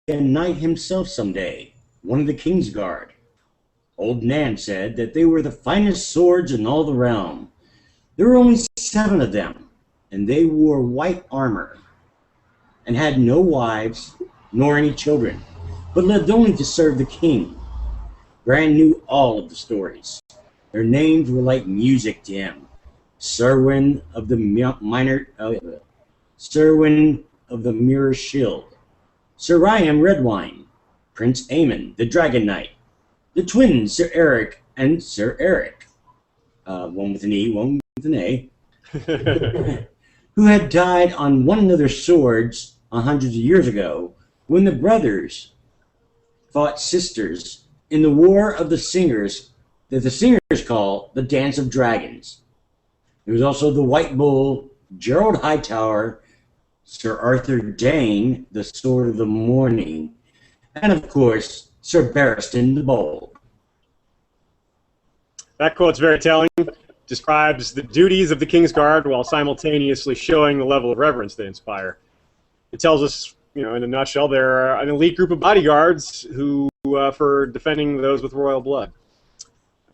a knight himself someday, one of the Kingsguard. Old Nan said that they were the finest swords in all the realm. There were only 7 of them, and they wore white armor, and had no wives nor any children, but lived only to serve the king. Bran knew all of the stories. Their names were like music to him. Serwyn of the Serwyn of the Mirror Shield, Ser Arthur Redwine, Prince Aemon the Dragonknight, the twins Ser Eric and Ser Eric, one with an E, one with an A, who had died on one another's swords hundreds of years ago when the brothers fought sisters in the War of the Singers that the singers call the Dance of Dragons. There was also the White Bull, Gerold Hightower, Ser Arthur Dayne, the Sword of the Morning, and of course, Ser Barristan the Bold. That quote's very telling. Describes the duties of the Kingsguard while simultaneously showing the level of reverence they inspire. It tells us, in a nutshell, they're an elite group of bodyguards who, for defending those with royal blood.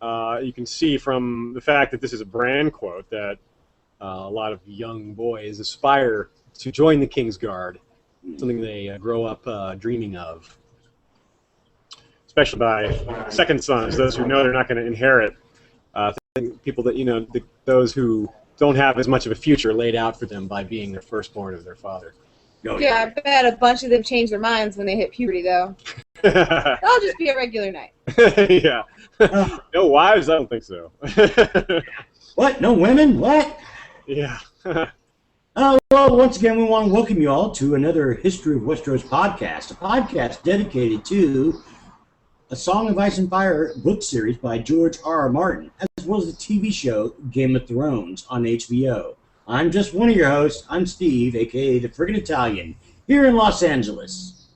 You can see from the fact that this is a Bran quote that a lot of young boys aspire to join the Kingsguard, something they grow up dreaming of. Especially by second sons, those who know they're not going to inherit. People that, those who don't have as much of a future laid out for them by being the firstborn of their father. Oh, yeah, I bet a bunch of them change their minds when they hit puberty, though. I'll just be a regular knight. Yeah. No wives? I don't think so. What? No women? What? Yeah. Well, once again, we want to welcome you all to another History of Westeros podcast, a podcast dedicated to A Song of Ice and Fire book series by George R.R. Martin, as well as the TV show Game of Thrones on HBO. I'm just one of your hosts. I'm Steve, a.k.a. the Friggin' Italian, here in Los Angeles.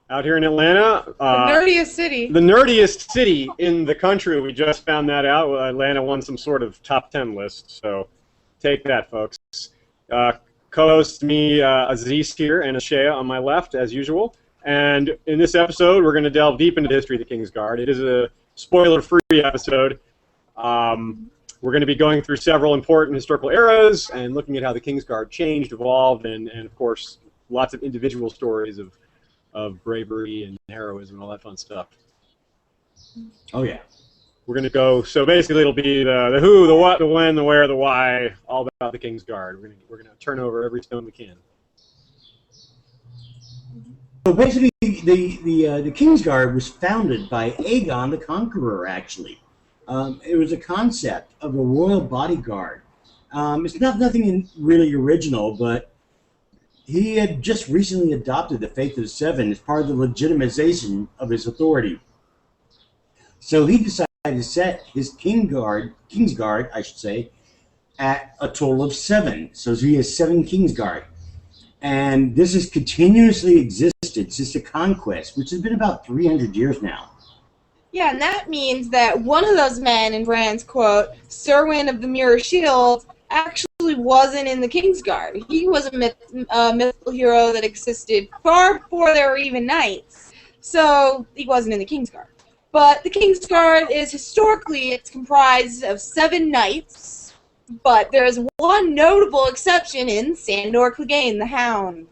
Out here in Atlanta. The nerdiest city. The nerdiest city in the country. We just found that out. Atlanta won some sort of top 10 list, so take that, folks. Co-host me, Aziz here, and Ashea on my left, as usual. And in this episode, we're going to delve deep into the history of the Kingsguard. It is a spoiler-free episode. We're going to be going through several important historical eras and looking at how the Kingsguard changed, evolved, and of course, lots of individual stories of bravery and heroism and all that fun stuff. Oh, yeah. We're going to go, so basically it'll be the who, the what, the when, the where, the why, all about the Kingsguard. We're going to turn over every stone we can. So basically, the Kingsguard was founded by Aegon the Conqueror, actually. It was a concept of a royal bodyguard. It's nothing really original, but he had just recently adopted the Faith of the Seven as part of the legitimization of his authority. So he decided to set his Kingsguard, I should say, at a total of 7. So he has 7 Kingsguard. And this has continuously existed since the conquest, which has been about 300 years now. Yeah, and that means that one of those men in Bran's quote, Serwyn of the Mirror Shield, actually wasn't in the Kingsguard. He was a mythical hero that existed far before there were even knights, so he wasn't in the Kingsguard. But the Kingsguard is historically, it's comprised of 7 knights, but there's one notable exception in Sandor Clegane, the Hound.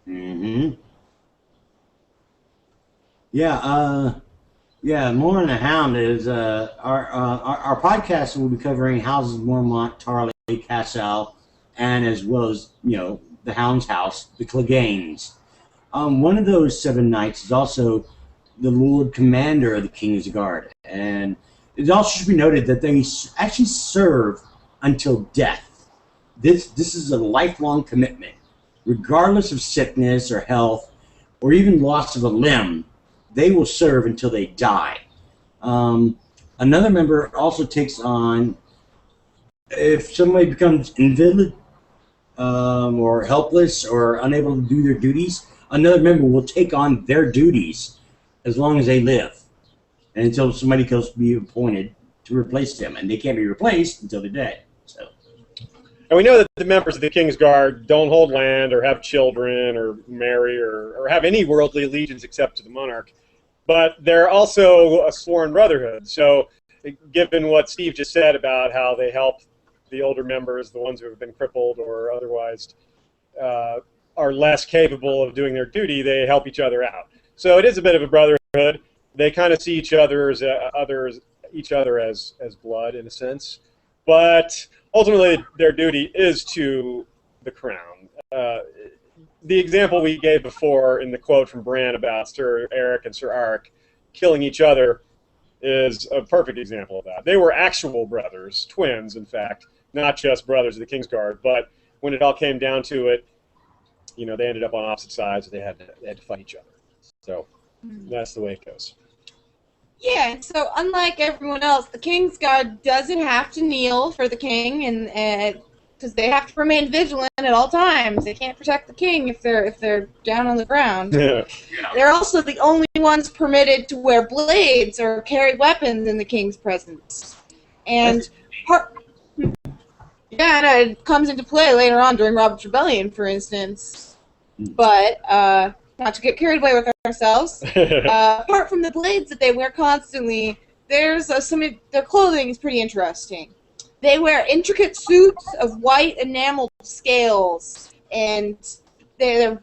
Mm-hmm. Yeah, more on the Hound is our podcast will be covering Houses of Mormont, Tarley, Cassel, and as well as the Hound's house, the Cleganes. One of those 7 knights is also the Lord Commander of the Kingsguard, and it also should be noted that they actually serve until death. This is a lifelong commitment, regardless of sickness or health, or even loss of a limb. They will serve until they die. Another member also takes on, if somebody becomes invalid or helpless or unable to do their duties, another member will take on their duties as long as they live, and until somebody else be appointed to replace them, and they can't be replaced until they're dead. So, And we know that the members of the Kingsguard don't hold land or have children or marry or have any worldly allegiance except to the monarch. But they're also a sworn brotherhood. So given what Steve just said about how they help the older members, the ones who have been crippled or otherwise are less capable of doing their duty, they help each other out. So it is a bit of a brotherhood. They kind of see each other as blood in a sense, but ultimately their duty is to the crown. The example we gave before in the quote from Bran about Sir Eric and Sir Ark killing each other is a perfect example of that. They were actual brothers, twins in fact, not just brothers of the Kingsguard, but when it all came down to it, you know, they ended up on opposite sides. They had to fight each other. So that's the way it goes. Yeah, and so unlike everyone else, the Kingsguard doesn't have to kneel for the king, and because they have to remain vigilant at all times. They can't protect the king if they're down on the ground. Yeah. They're also the only ones permitted to wear blades or carry weapons in the king's presence. And it comes into play later on during Robert's Rebellion, for instance. But not to get carried away with ourselves. Apart from the blades that they wear constantly, there's their clothing is pretty interesting. They wear intricate suits of white enameled scales, and their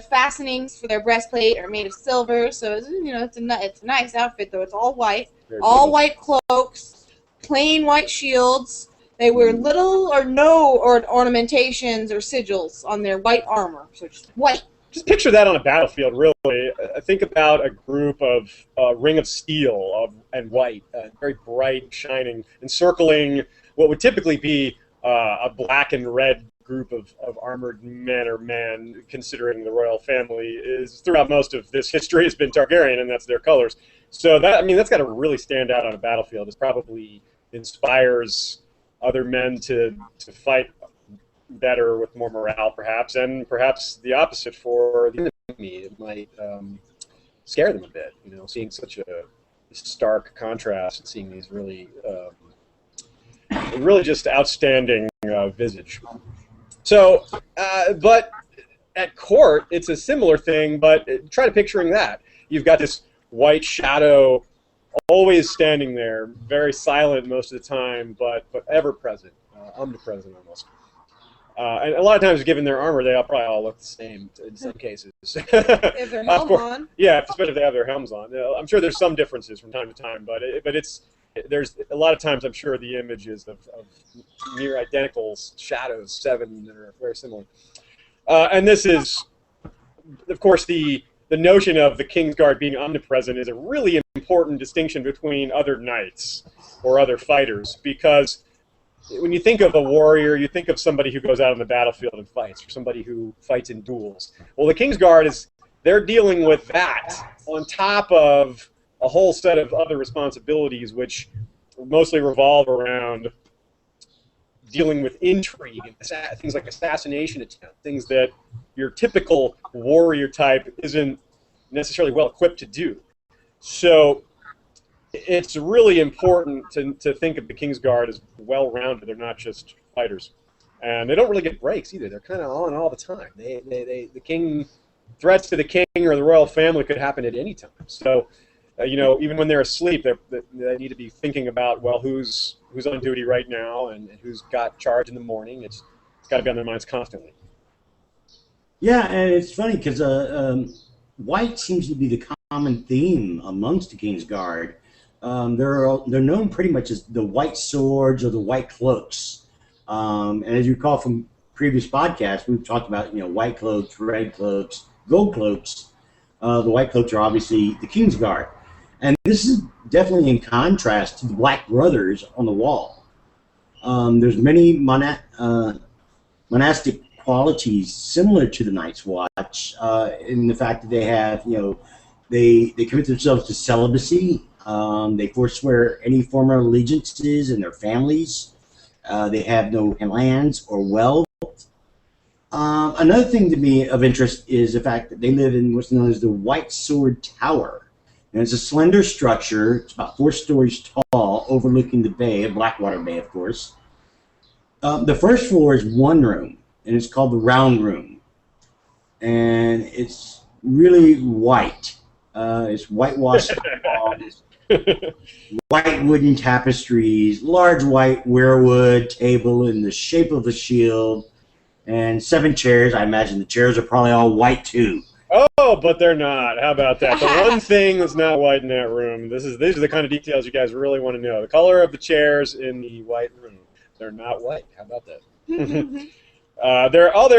fastenings for their breastplate are made of silver. So it's a nice outfit, though. It's all white, white cloaks, plain white shields. They wear little or no ornamentations or sigils on their white armor, so just white. Just picture that on a battlefield, really. Think about a group of ring of steel and white, very bright, shining, encircling what would typically be a black and red group of armored men or man, considering the royal family is throughout most of this history has been Targaryen, and that's their colors. So that's got to really stand out on a battlefield. It probably inspires other men to fight better with more morale, perhaps, and perhaps the opposite for the enemy. It might scare them a bit, seeing such a stark contrast and seeing these really just outstanding visage. So, but at court, it's a similar thing, but try to picturing that. You've got this white shadow always standing there, very silent most of the time, but ever present, omnipresent almost. And a lot of times, given their armor, they probably all look the same in some cases. If their helm on. Yeah, especially if they have their helms on. I'm sure there's some differences from time to time, but there's a lot of times I'm sure the images of near identical shadows, 7 that are very similar. And this is, of course, the notion of the Kingsguard being omnipresent is a really important distinction between other knights or other fighters, because when you think of a warrior, you think of somebody who goes out on the battlefield and fights, or somebody who fights in duels. Well, the Kingsguard they're dealing with that on top of a whole set of other responsibilities, which mostly revolve around dealing with intrigue and things like assassination attempt, things that your typical warrior type isn't necessarily well equipped to do. So it's really important to think of the Kingsguard as well-rounded. They're not just fighters, and they don't really get breaks either. They're kind of on all the time. Threats to the king or the royal family could happen at any time. So, even when they're asleep, they need to be thinking about, well, who's on duty right now and who's got charge in the morning. It's got to be on their minds constantly. Yeah, and it's funny because white seems to be the common theme amongst the Kingsguard. They're known pretty much as the white swords or the white cloaks. And as you recall from previous podcasts, we've talked about white cloaks, red cloaks, gold cloaks. The white cloaks are obviously the Kingsguard. And this is definitely in contrast to the Black Brothers on the wall. There's many monastic qualities similar to the Night's Watch in the fact that they have, they commit themselves to celibacy. They forswear any former allegiances in their families. They have no lands or wealth. Another thing to me of interest is the fact that they live in what's known as the White Sword Tower. And it's a slender structure. It's about 4 stories tall, overlooking the bay, Blackwater Bay, of course. The first floor is one room, and it's called the Round Room, and it's really white. It's whitewashed walls, white wooden tapestries, large white weirwood table in the shape of a shield, and 7 chairs. I imagine the chairs are probably all white too. Oh, but they're not. How about that? The one thing that's not white in that room. These are the kind of details you guys really want to know. The color of the chairs in the white room. They're not white. How about that?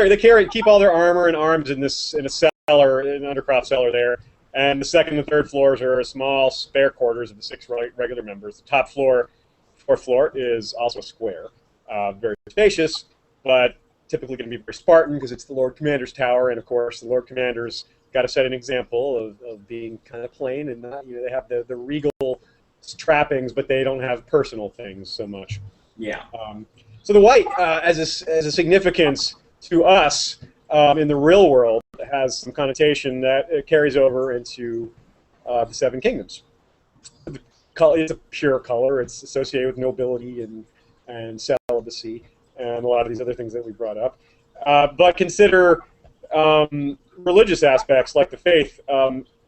They keep all their armor and arms in a cellar, an undercroft cellar there. And the second and third floors are small spare quarters of the 6 regular members. The top floor, 4th floor, is also a square, very spacious, but typically going to be very Spartan because it's the Lord Commander's tower, and of course the Lord Commander's got to set an example of being kind of plain and not, they have the regal trappings, but they don't have personal things so much. Yeah. So the white, as a significance to us in the real world, has some connotation that it carries over into the 7 kingdoms. It's a pure color. It's associated with nobility and celibacy and a lot of these other things that we brought up. But consider religious aspects like the faith,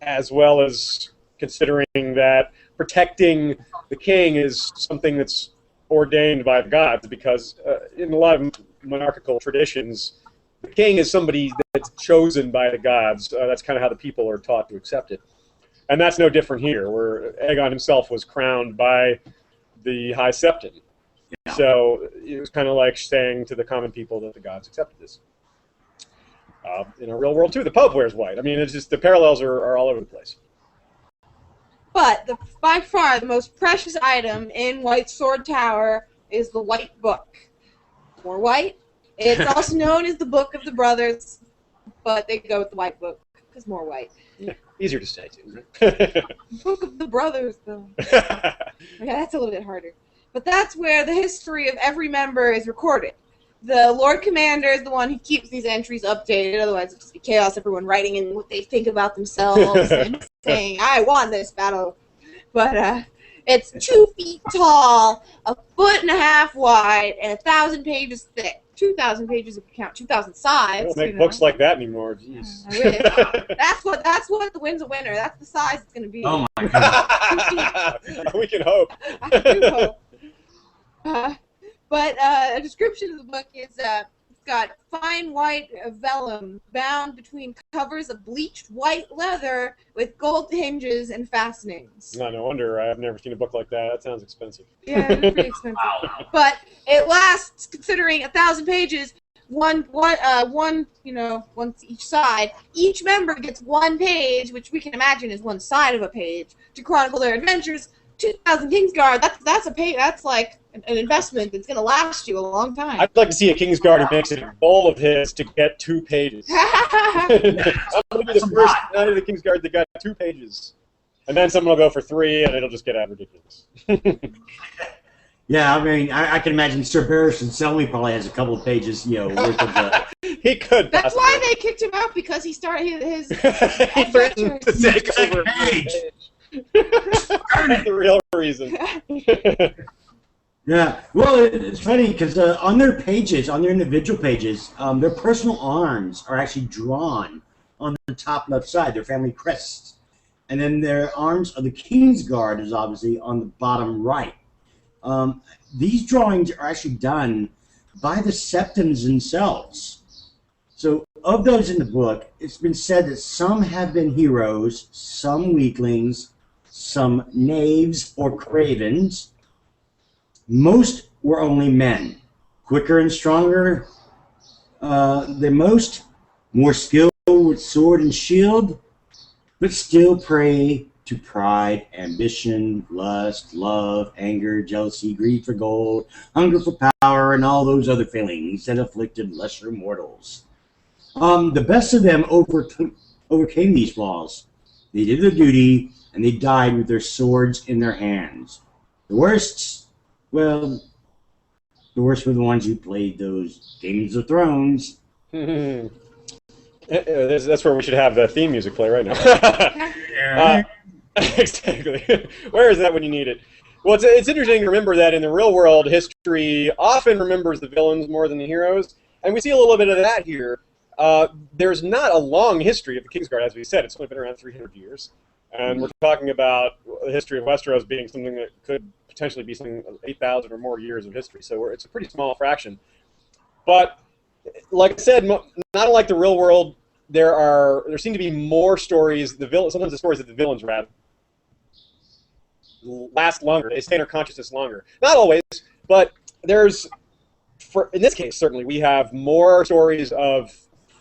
as well as considering that protecting the king is something that's ordained by the gods, because in a lot of monarchical traditions, the king is somebody that's chosen by the gods. That's kind of how the people are taught to accept it. And that's no different here, where Aegon himself was crowned by the High Septon. Yeah. So it was kind of like saying to the common people that the gods accepted this. In a real world, too, the Pope wears white. I mean, it's just the parallels are all over the place. But by far the most precious item in White Sword Tower is the White Book. More white. It's also known as the Book of the Brothers, but they go with the White Book because more white. Yeah, easier to say, too. Right? Book of the Brothers, though. Yeah, that's a little bit harder. But that's where the history of every member is recorded. The Lord Commander is the one who keeps these entries updated, otherwise it'd just be chaos, everyone writing in what they think about themselves and saying, I won this battle. But it's 2 feet tall, 1.5 feet wide, and 1,000 pages thick. 2,000 pages if you count 2,000 sides. They don't make books like that anymore. Jeez. I wish. That's what the win's a winner. That's the size it's going to be. Oh my God. We can hope. I do hope. But a description of the book is it's got fine white vellum bound between covers of bleached white leather with gold hinges and fastenings. No wonder I've never seen a book like that. That sounds expensive. Yeah, it's pretty expensive. Wow. But it lasts, considering 1,000 pages, one each side. Each member gets 1 page, which we can imagine is 1 side of a page, to chronicle their adventures. 2,000 Kingsguard. That's a pay. That's like an investment that's going to last you a long time. I'd like to see a Kingsguard who makes it a goal of his to get 2 pages. I'm going to be the first out of the Kingsguard that got 2 pages. And then someone will go for 3, and it'll just get out ridiculous. Yeah, I mean, I can imagine Sir Barristan Selmy probably has a couple of pages, worth of He could. That's why they kicked him out, because he started his he threatened to take over a page. That's the real reason. Yeah, well, it's funny because on their pages, on their individual pages, their personal arms are actually drawn on the top left side, their family crests. And then their arms of the Kingsguard is obviously on the bottom right. These drawings are actually done by the Septons themselves. So of those in the book, it's been said that some have been heroes, some weaklings, some knaves or cravens. Most were only men, quicker and stronger than most, more skilled with sword and shield, but still prey to pride, ambition, lust, love, anger, jealousy, greed for gold, hunger for power, and all those other feelings that afflicted lesser mortals. The best of them overcame these flaws. They did their duty, and they died with their swords in their hands. The worst, well, the worst were the ones who played those Games of Thrones. That's where we should have the theme music play right now. Exactly. Where is that when you need it? Well, it's interesting to remember that in the real world, history often remembers the villains more than the heroes, and we see a little bit of that here. There's not a long history of the Kingsguard, as we said. It's only been around 300 years, and we're talking about the history of Westeros being something that could potentially be something 8,000 or more years of history. So it's a pretty small fraction. But like I said, not unlike the real world, there seem to be more stories. Sometimes the stories that the villains read last longer. They stay in our consciousness longer. Not always, but in this case, certainly, we have more stories of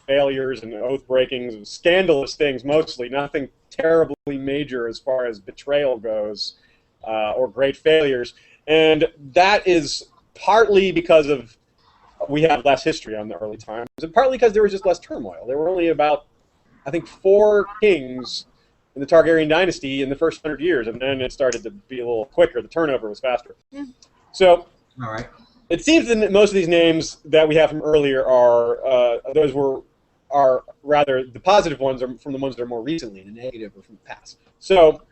failures and oath breakings, and scandalous things mostly. Nothing terribly major as far as betrayal goes, or great failures. And that is partly because we have less history on the early times, and partly because there was just less turmoil. There were only about, I think, 4 kings in the Targaryen dynasty in the first 100 years, and then it started to be a little quicker. The turnover was faster. So, all right. It seems that most of these names that we have from earlier are rather the positive ones are from the ones that are more recently, and the negative are from the past. So,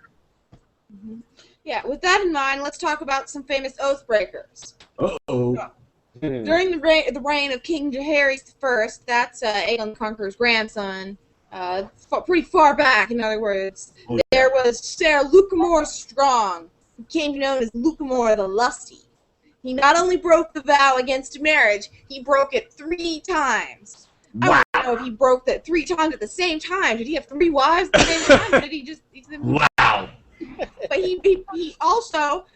yeah, with that in mind, let's talk about some famous oath breakers. Uh-oh. During the reign of King Jaehaerys I, that's Aegon the Conqueror's grandson, pretty far back, in other words, there was Ser Lucamore Strong, who came known as Lucamore the Lusty. He not only broke the vow against marriage, he broke it 3 times. Wow. I don't know if he broke that 3 times at the same time. Did he have 3 wives at the same time? Or did he just... Wow. But he also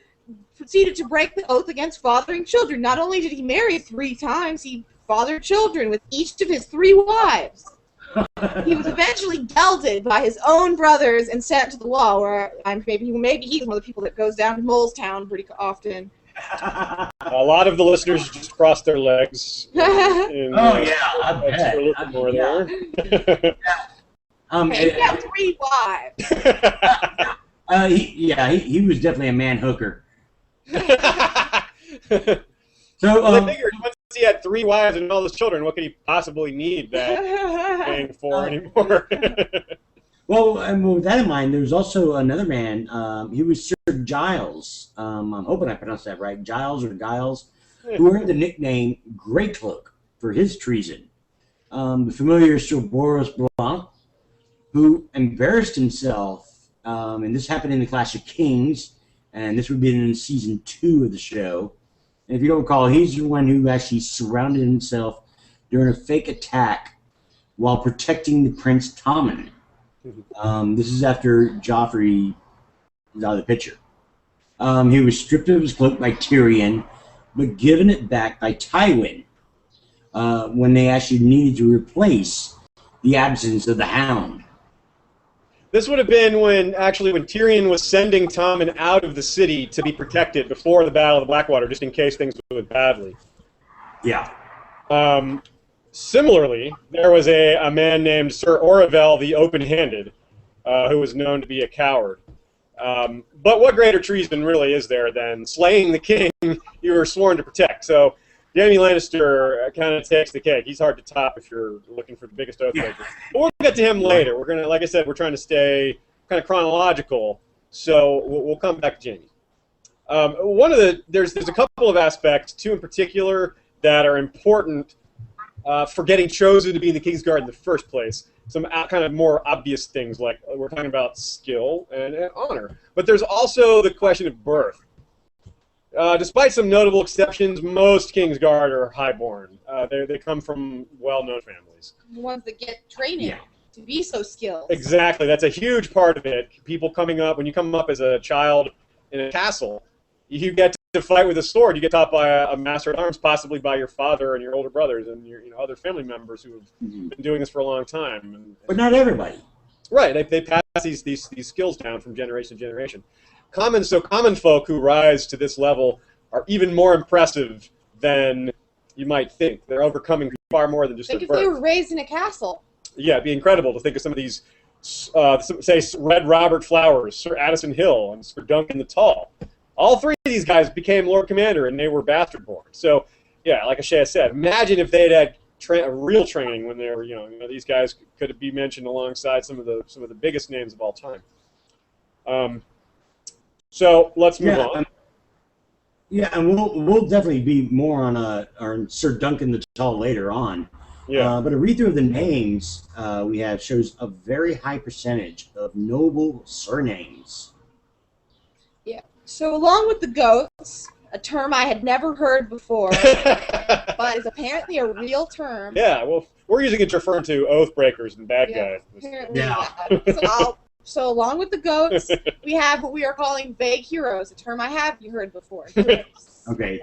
proceeded to break the oath against fathering children. Not only did he marry 3 times, he fathered children with each of his 3 wives. He was eventually gelded by his own brothers and sent to the wall, where maybe he's one of the people that goes down to Molestown pretty often. A lot of the listeners just crossed their legs. I bet. A little more there. He got 3 wives. He was definitely a man hooker. So I figured once he had 3 wives and all those children, what could he possibly need that paying for anymore? Well, and with that in mind, there's also another man. He was Sir Giles. I'm hoping I pronounced that right. Giles or Giles, who earned the nickname Greycloak for his treason. The familiar Sir Boris Blum, who embarrassed himself, and this happened in the Clash of Kings, and this would be in season 2 of the show. And if you don't recall, he's the one who actually surrounded himself during a fake attack while protecting the Prince Tommen. This is after Joffrey was out of the picture. He was stripped of his cloak by Tyrion, but given it back by Tywin when they actually needed to replace the absence of the Hound. This would have been when Tyrion was sending Tommen out of the city to be protected before the Battle of the Blackwater, just in case things went badly. Yeah. Similarly, there was a man named Sir Oravel the Open-Handed, who was known to be a coward. But what greater treason really is there than slaying the king you were sworn to protect? So Jaime Lannister kind of takes the cake. He's hard to top if you're looking for the biggest oath breaker. But we'll get to him later. We're gonna, like I said, we're trying to stay kind of chronological, so we'll come back to Jaime. There's a couple of aspects, 2 in particular, that are important for getting chosen to be in the Kingsguard in the first place. Some kind of more obvious things, like we're talking about skill and honor. But there's also the question of birth. Despite some notable exceptions, most Kingsguard are highborn. They come from well-known families. The ones that get training to be so skilled. Exactly. That's a huge part of it. People coming up, when you come up as a child in a castle, you get to fight with a sword. You get taught by a master at arms, possibly by your father and your older brothers and your other family members who have been doing this for a long time. But not everybody. Right. They pass these skills down from generation to generation. Common folk who rise to this level are even more impressive than you might think. They're overcoming far more than just their birth. Think if they were raised in a castle. Yeah, it'd be incredible to think of some of these, say, Red Robert Flowers, Sir Addison Hill, and Sir Duncan the Tall. All 3 of these guys became Lord Commander, and they were bastard born. So, yeah, like Ashaya said, imagine if they'd had real training when they were young. These guys could be mentioned alongside some of the biggest names of all time. So let's move on. Yeah, and we'll definitely be more on Sir Duncan the Tall later on. Yeah. But a read through of the names we have shows a very high percentage of noble surnames. Yeah. So along with the goats, a term I had never heard before, but is apparently a real term. Yeah, well, we're using it to refer to oath breakers and bad guys. Apparently, Yeah. So along with the goats, we have what we are calling vague heroes, a term I have heard before. Heroes. Okay.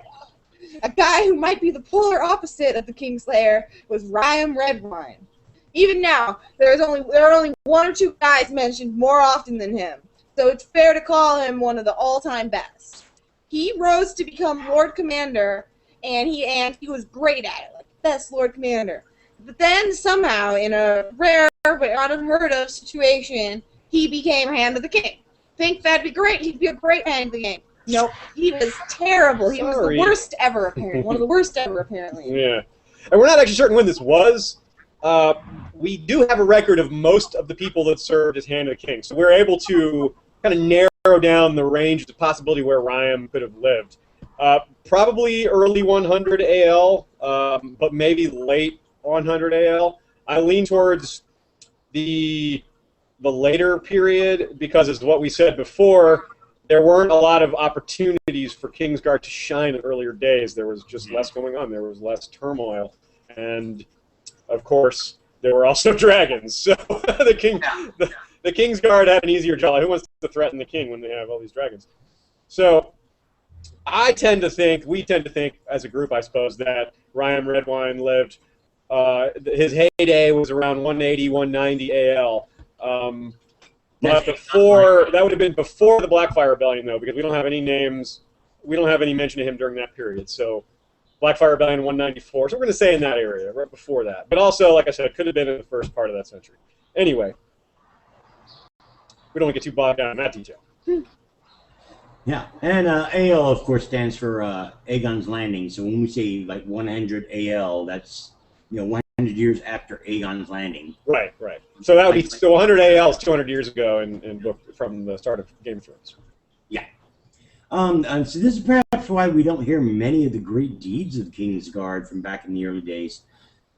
A guy who might be the polar opposite of the Kingslayer was Ryam Redwine. Even now, there are only one or two guys mentioned more often than him, so it's fair to call him one of the all-time best. He rose to become Lord Commander, and he was great at it, like best Lord Commander. But then somehow, in a rare but unheard of situation, he became Hand of the King. Think that'd be great? He'd be a great Hand of the King. Nope, he was terrible. He was the worst ever, apparently. One of the worst ever, apparently. Yeah. And we're not actually certain when this was. We do have a record of most of the people that served as Hand of the King. So we're able to kind of narrow down the range of the possibility where Ryam could have lived. Probably early 100 AL, but maybe late 100 AL. I lean towards the later period because, as what we said before, there weren't a lot of opportunities for Kingsguard to shine in earlier days. There was just less going on. There was less turmoil. And, of course, there were also dragons. So the Kingsguard had an easier job. Who wants to threaten the king when they have all these dragons? So we tend to think, as a group, I suppose, that Ryam Redwine lived. His heyday was around 180, 190 AL. But that would have been before the Blackfire Rebellion, though, because we don't have any names. We don't have any mention of him during that period. So Blackfire Rebellion 194. So we're going to say in that area, right before that. But also, like I said, it could have been in the first part of that century. Anyway, we don't want to get too bogged down in that detail. Yeah, and AL, of course, stands for Aegon's Landing. So when we say like 100 AL, that's 100 years after Aegon's Landing. Right. So that would be 100 AL is 200 years ago from the start of Game of Thrones. Yeah. And so this is perhaps why we don't hear many of the great deeds of Kingsguard from back in the early days.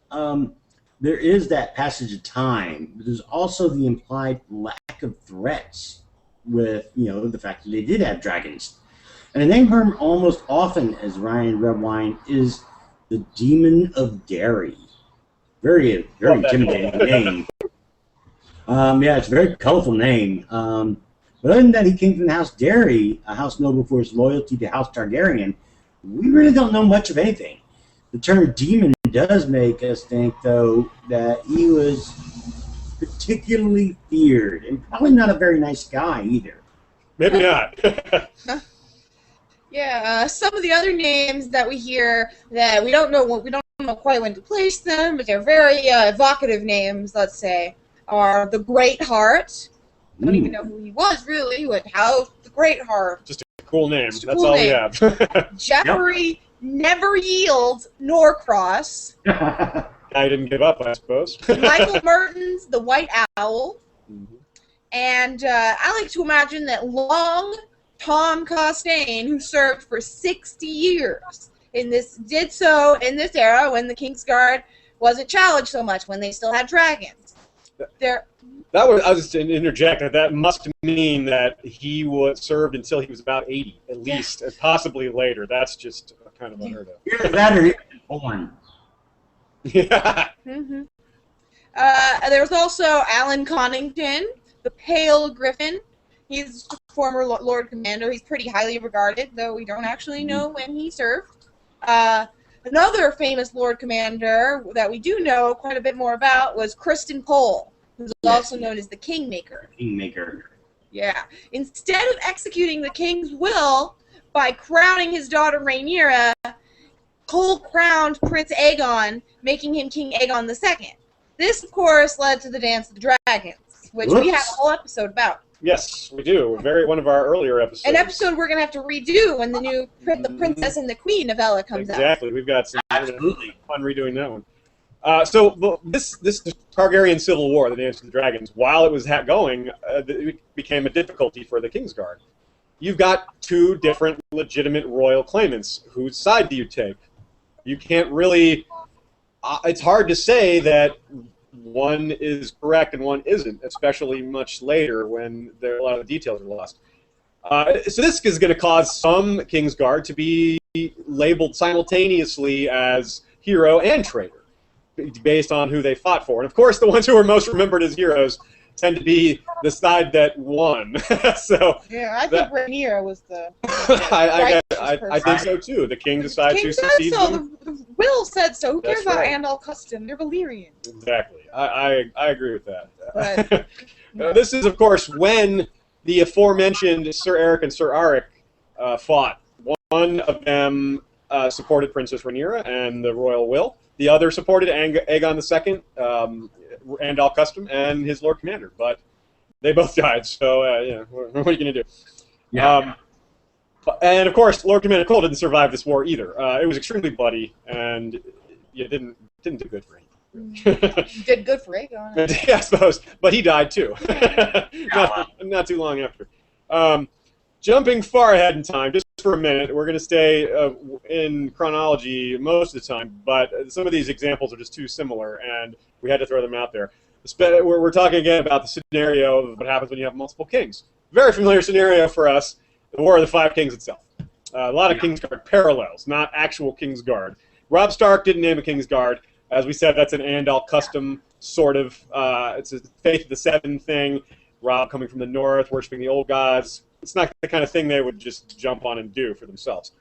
There is that passage of time, but there's also the implied lack of threats with, the fact that they did have dragons. And a name heard almost often as Ryam Redwine is the Demon of Derry. Very intimidating name. Yeah, it's a very colorful name. But other than that, he came from the House Derry, a house noble for his loyalty to House Targaryen. We really don't know much of anything. The term demon does make us think, though, that he was particularly feared, and probably not a very nice guy either. Maybe not. Yeah, some of the other names that we hear that we don't know quite when to place them, but they're very evocative names, let's say, are the Great Heart. I don't even know who he was, really, but how the Great Heart. Just a cool name. That's all we have. Jeffrey Never Yield Norcross. I didn't give up, I suppose. Michael Mertens, the White Owl. Mm-hmm. And I like to imagine that Long Tom Costain, who served for 60 years, did so in this era when the Kingsguard wasn't challenged so much, when they still had dragons. I was just to interject that must mean that he served until he was about 80, at least, and possibly later. That's just kind of unheard of. Either that or he was born. Yeah. Mm-hmm. There's also Alan Connington, the Pale Griffin. He's a former Lord Commander. He's pretty highly regarded, though we don't actually know when he served. Another famous Lord Commander that we do know quite a bit more about was Kristen Pole, who's also known as the Kingmaker. Yeah. Instead of executing the king's will by crowning his daughter Rhaenyra, Cole crowned Prince Aegon, making him King Aegon II. This, of course, led to the Dance of the Dragons, which we have a whole episode about. Yes, we do. One of our earlier episodes. An episode we're going to have to redo when the new The Princess and the Queen novella comes out. Exactly. We've got some fun redoing that one. So this Targaryen Civil War, the Dance of the Dragons, while it was going, it became a difficulty for the Kingsguard. you've got two different legitimate royal claimants. Whose side do you take? You can't really... it's hard to say that one is correct and one isn't, especially much later when a lot of the details are lost. So this is going to cause some Kingsguard to be labeled simultaneously as hero and traitor, based on who they fought for. And of course, the ones who are most remembered as heroes tend to be the side that won. So yeah, I think Rhaenyra was the. I think so too. The king decides who succeeds him. The will said so. Who cares That's about right. Andal custom? They're Valyrian. Exactly. I agree with that. But this is, of course, when the aforementioned Ser Eric and Ser Arik fought. One of them supported Princess Rhaenyra and the royal will. The other supported Aegon II, Andal Custom, and his Lord Commander. But they both died, so yeah, what are you going to do? Yeah. And of course, Lord Commander Cole didn't survive this war either. It was extremely bloody, and it didn't do good for him. did good for Aegon. Yeah, I suppose, but he died too. not too long after. Jumping far ahead in time, just for a minute, we're going to stay in chronology most of the time, but some of these examples are just too similar, and we had to throw them out there. We're talking again about the scenario of what happens when you have multiple kings. Very familiar scenario for us, the War of the Five Kings itself. A lot of Kingsguard parallels, not actual Kingsguard. Robb Stark didn't name a Kingsguard. As we said, that's an Andal custom, sort of. It's a Faith of the Seven thing. Robb coming from the north, worshipping the old gods. It's not the kind of thing they would just jump on and do for themselves.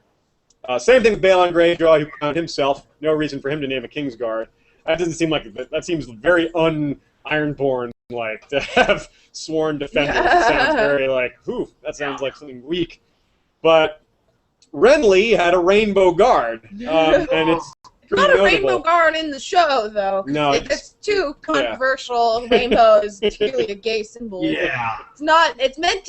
Same thing with Balon Greyjoy, who crowned himself. No reason for him to name a Kingsguard. That doesn't seem like that seems very un-Ironborn-like to have sworn defenders. It sounds very like, whew, that sounds like something weak. But Renly had a Rainbow Guard, and it's Not a notable. rainbow guard in the show, though. No, It's too controversial. Rainbow is clearly a gay symbol. Yeah. It's not. It's meant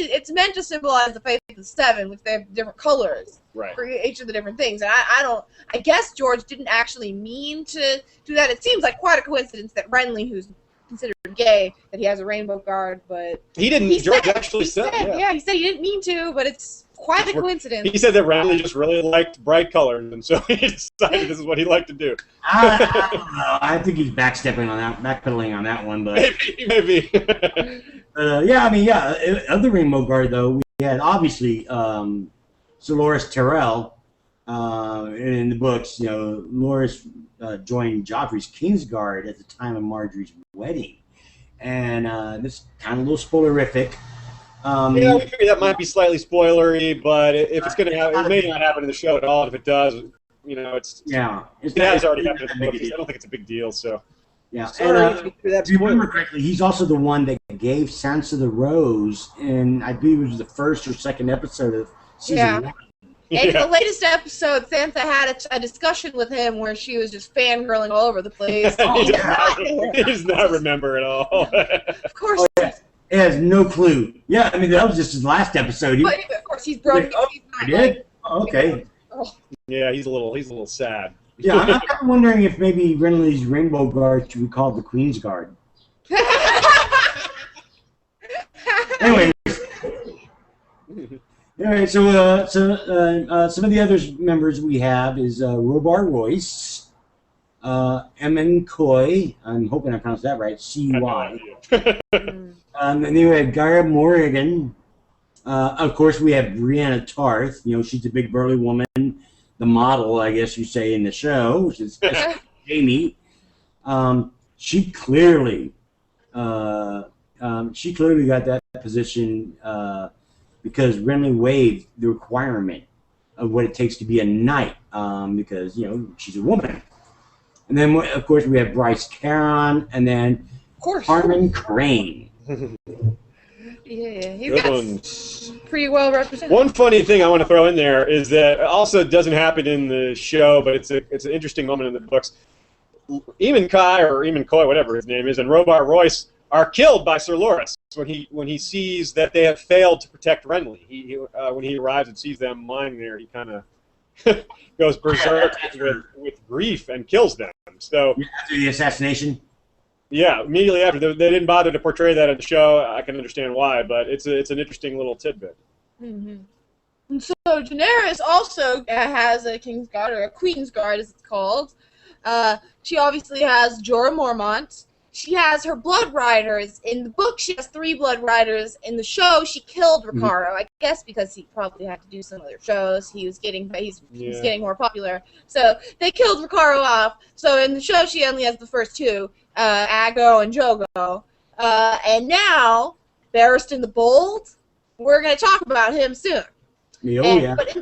to symbolize the faith of the seven, which they have different colors Right. for each of the different things. And I guess George didn't actually mean to do that. It seems like quite a coincidence that Renly, who's considered gay, that he has a rainbow guard, but He didn't. George actually said, yeah. he said he didn't mean to, but it's quite a coincidence. He said that Renly just really liked bright colors, and so he decided this is what he liked to do. I don't know. I think he's backpedaling on that one, but Maybe. yeah, I mean, yeah. Of the Rainbow Guard, though, we had obviously Sir Loras Tyrell in the books. You know, Loras joined Joffrey's Kingsguard at the time of Marjorie's wedding, and this kind of a little spoilerific. Yeah, we figure that might be slightly spoilery, but if it's going to happen, it may not happen in the show at all. If it does, you know, it's already happened in the books. I don't think it's a big deal. So yeah, sorry, and if you remember correctly, he's also the one that gave Sansa the Rose, and I believe it was the first or second episode of season 1. And in the latest episode, Sansa had a discussion with him where she was just fangirling all over the place. He does not remember at all. Of course. He has no clue. Yeah, I mean, that was just his last episode. But of course, he's broken. I did? Oh, okay. Yeah, he's a little sad. Yeah, I'm kind of wondering if maybe Renly's Rainbow Guard should be called the Queen's Guard. Anyway. Anyway, so some of the other members we have is Robar Royce, Emin Coy, I'm hoping I pronounced that right, C-Y. And then we had Gaia Morrigan. Of course, we have Brianna Tarth. You know, she's a big burly woman, the model, I guess you say, in the show, which is Jamie. She clearly got that position because Renly waived the requirement of what it takes to be a knight, because she's a woman. And then, of course, we have Bryce Caron, and then Carmen Crane. Yeah, he's got pretty well represented. One funny thing I want to throw in there is that also doesn't happen in the show, but it's an interesting moment in the books. Eamon Kai, or Eamon Coy, whatever his name is, and Robar Royce are killed by Sir Loras when he sees that they have failed to protect Renly. When he arrives and sees them lying there, he kind of goes berserk with grief and kills them. So after the assassination. Yeah, immediately after. They didn't bother to portray that in the show. I can understand why, but it's an interesting little tidbit. Mm-hmm. And so Daenerys also has a Kingsguard, or a Queensguard as it's called. She obviously has Jorah Mormont. She has her Blood Riders. In the book, she has 3 Blood Riders. In the show, she killed Ricardo, I guess because he probably had to do some other shows. He's getting more popular. So they killed Ricardo off. So in the show, she only has the first 2, Ago and Jogo. And now, Barristan the Bold, we're going to talk about him soon. But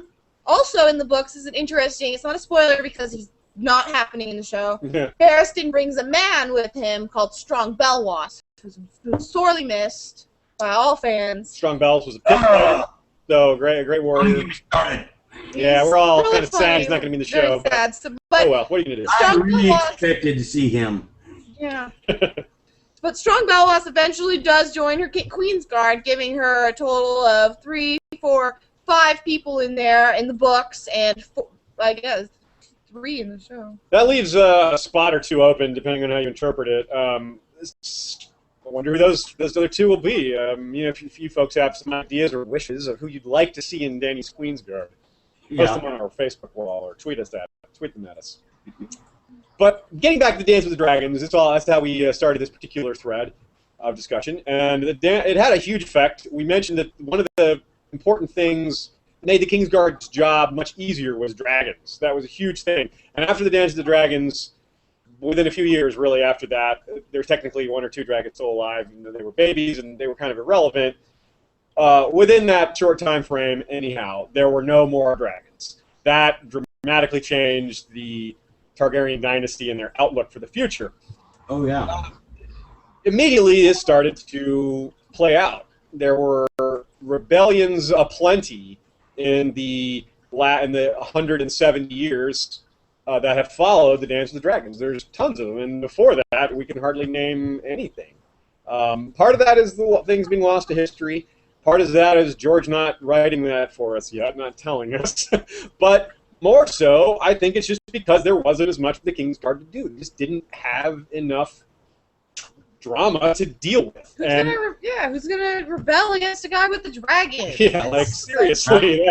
also in the books is an interesting, it's not a spoiler because he's not happening in the show. Barristan brings a man with him called Strong Belwas, who's sorely missed by all fans. Strong Belwas was a pit fighter, so great warrior. Yeah, we're all really kind of sad he's not going to be in the show. Sad, but oh well, what are you going to do? I really expected to see him. Yeah. But Strong Belwas eventually does join her Queensguard, giving her a total of 3, 4, 5 people in there in the books, and 4, I guess 3 in the show. That leaves a spot or 2 open, depending on how you interpret it. I wonder who those other 2 will be. If you folks have some ideas or wishes of who you'd like to see in Dany's Queensguard, post them on our Facebook wall or tweet them at us. But getting back to the Dance with the Dragons, that's how we started this particular thread of discussion, and it had a huge effect. We mentioned that one of the important things made the Kingsguard's job much easier was dragons. That was a huge thing. And after the Dance of the Dragons, within a few years, really, after that, there's technically 1 or 2 dragons still alive, and they were babies, and they were kind of irrelevant. Within that short time frame, anyhow, there were no more dragons. That dramatically changed the Targaryen dynasty and their outlook for the future. Oh, yeah. Immediately, this started to play out. There were rebellions aplenty in the 170 years that have followed the Dance of the Dragons. There's tons of them, and before that, we can hardly name anything. Part of that is the things being lost to history. Part of that is George not writing that for us yet, not telling us. But more so, I think it's just because there wasn't as much for the Kingsguard to do. They just didn't have enough drama to deal with. Who's gonna rebel against a guy with a dragon? Yeah, like seriously,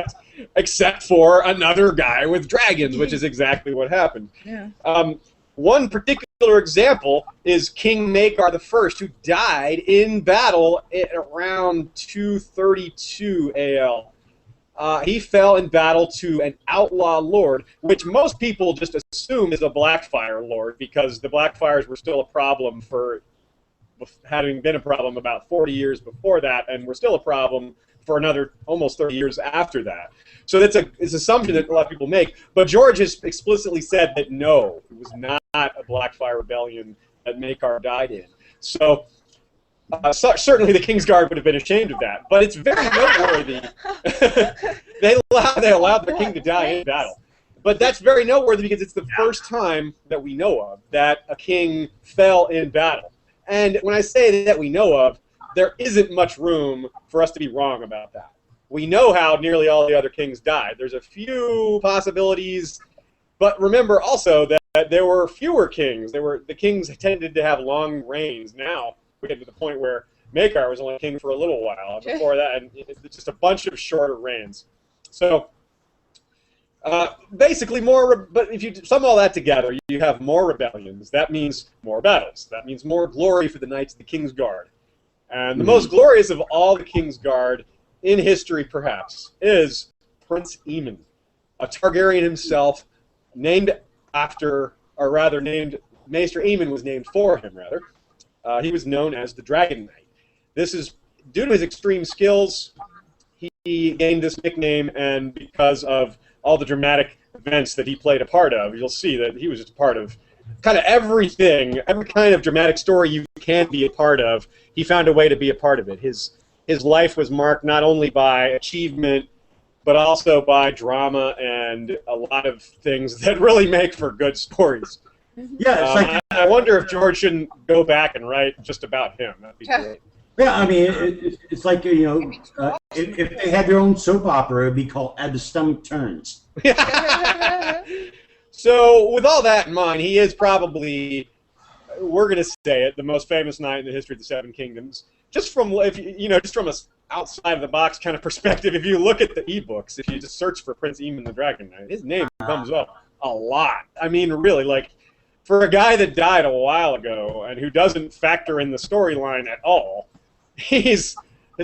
except for another guy with dragons, which is exactly what happened. Yeah. One particular example is King Maekar I, who died in battle at around 232 AL. He fell in battle to an outlaw lord, which most people just assume is a Blackfire lord, because the Blackfires were still a problem having been a problem about 40 years before that, and were still a problem for another almost 30 years after that. So it's an assumption that a lot of people make. But George has explicitly said that no, it was not a Blackfire rebellion that Maekar died in. So certainly the Kingsguard would have been ashamed of that. But it's very noteworthy. They allowed the king to die in battle. But that's very noteworthy because it's the first time that we know of that a king fell in battle. And when I say that we know of, there isn't much room for us to be wrong about that. We know how nearly all the other kings died. There's a few possibilities, but remember also that there were fewer kings. The kings tended to have long reigns. Now we get to the point where Maekar was only king for a little while. Before that, and it's just a bunch of shorter reigns. So basically but if you sum all that together, you have more rebellions. That means more battles. That means more glory for the Knights of the Kingsguard. And the most glorious of all the Kingsguard in history, perhaps, is Prince Aemon, a Targaryen himself, named after, or rather named, Maester Aemon was named for him, rather. He was known as the Dragon Knight. This is due to his extreme skills. He gained this nickname, and because of all the dramatic events that he played a part of, you'll see that he was just a part of kind of everything, every kind of dramatic story you can be a part of. He found a way to be a part of it. His life was marked not only by achievement, but also by drama and a lot of things that really make for good stories. Yeah, it's I wonder if George shouldn't go back and write just about him. That'd be great. Yeah, I mean, it's like, if they had their own soap opera, it'd be called As the Stomach Turns. So, with all that in mind, he is probably, we're going to say it, the most famous knight in the history of the Seven Kingdoms. Just from a outside of the box kind of perspective, if you look at the ebooks, if you just search for Prince Aemon the Dragonknight, his name comes up a lot. I mean, really, like, for a guy that died a while ago and who doesn't factor in the storyline at all, his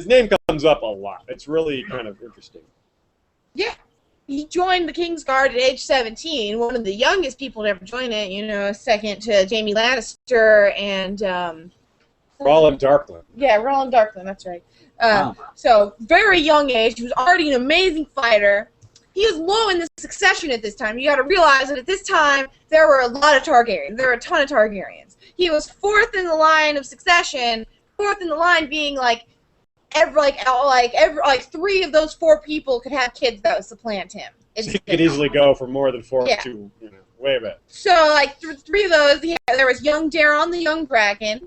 name comes up a lot. It's really kind of interesting. Yeah. He joined the Kingsguard at age 17, one of the youngest people to ever join it, you know, second to Jaime Lannister and... Roland Darkland. Yeah, Roland Darkland, that's right. Wow. So, very young age. He was already an amazing fighter. He was low in the succession at this time. You got to realize that at this time, there were a lot of Targaryens. There were a ton of Targaryens. He was fourth in the line of succession, fourth in the line being like, three of those four people could have kids that would supplant him. So he could easily go for more than four to, you know, way back. So, like, three of those, there was young Daeron the Young Dragon,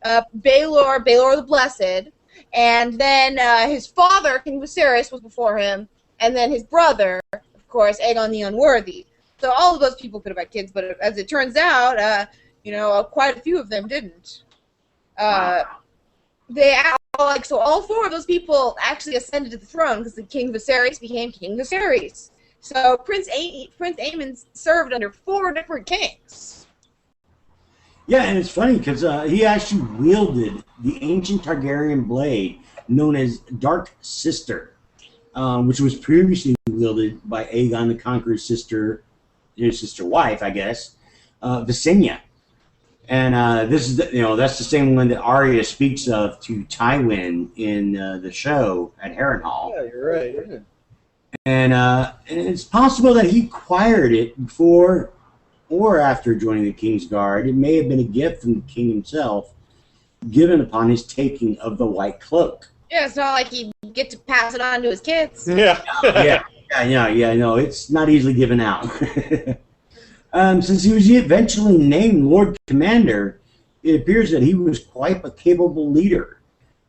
Baelor the Blessed, and then his father, King Viserys, was before him, and then his brother, of course, Aegon the Unworthy. So all of those people could have had kids, but as it turns out, quite a few of them didn't. So all four of those people actually ascended to the throne because the King Viserys became King Viserys. So Prince Aemon served under 4 different kings. Yeah, and it's funny because he actually wielded the ancient Targaryen blade known as Dark Sister, which was previously wielded by Aegon the Conqueror's sister, his sister wife, I guess, Visenya. And this is that's the same one that Arya speaks of to Tywin in the show at Harrenhal. Yeah, you're right. Yeah. And it's possible that he acquired it before or after joining the Kingsguard. It may have been a gift from the king himself, given upon his taking of the White Cloak. Yeah, it's not like he'd get to pass it on to his kids. Yeah. No, it's not easily given out. Since he was eventually named Lord Commander, it appears that he was quite a capable leader.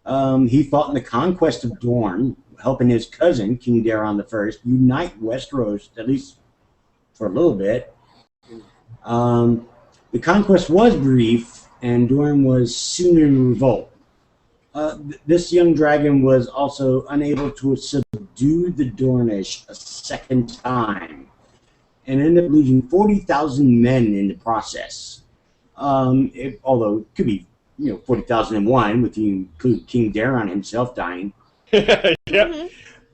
He fought in the conquest of Dorne, helping his cousin, King Daeron I, unite Westeros, at least for a little bit. The conquest was brief, and Dorne was soon in revolt. This young dragon was also unable to subdue the Dornish a second time, and ended up losing 40,000 men in the process. Although it could be 40,001 with King Daeron himself dying. Yep. Mm-hmm.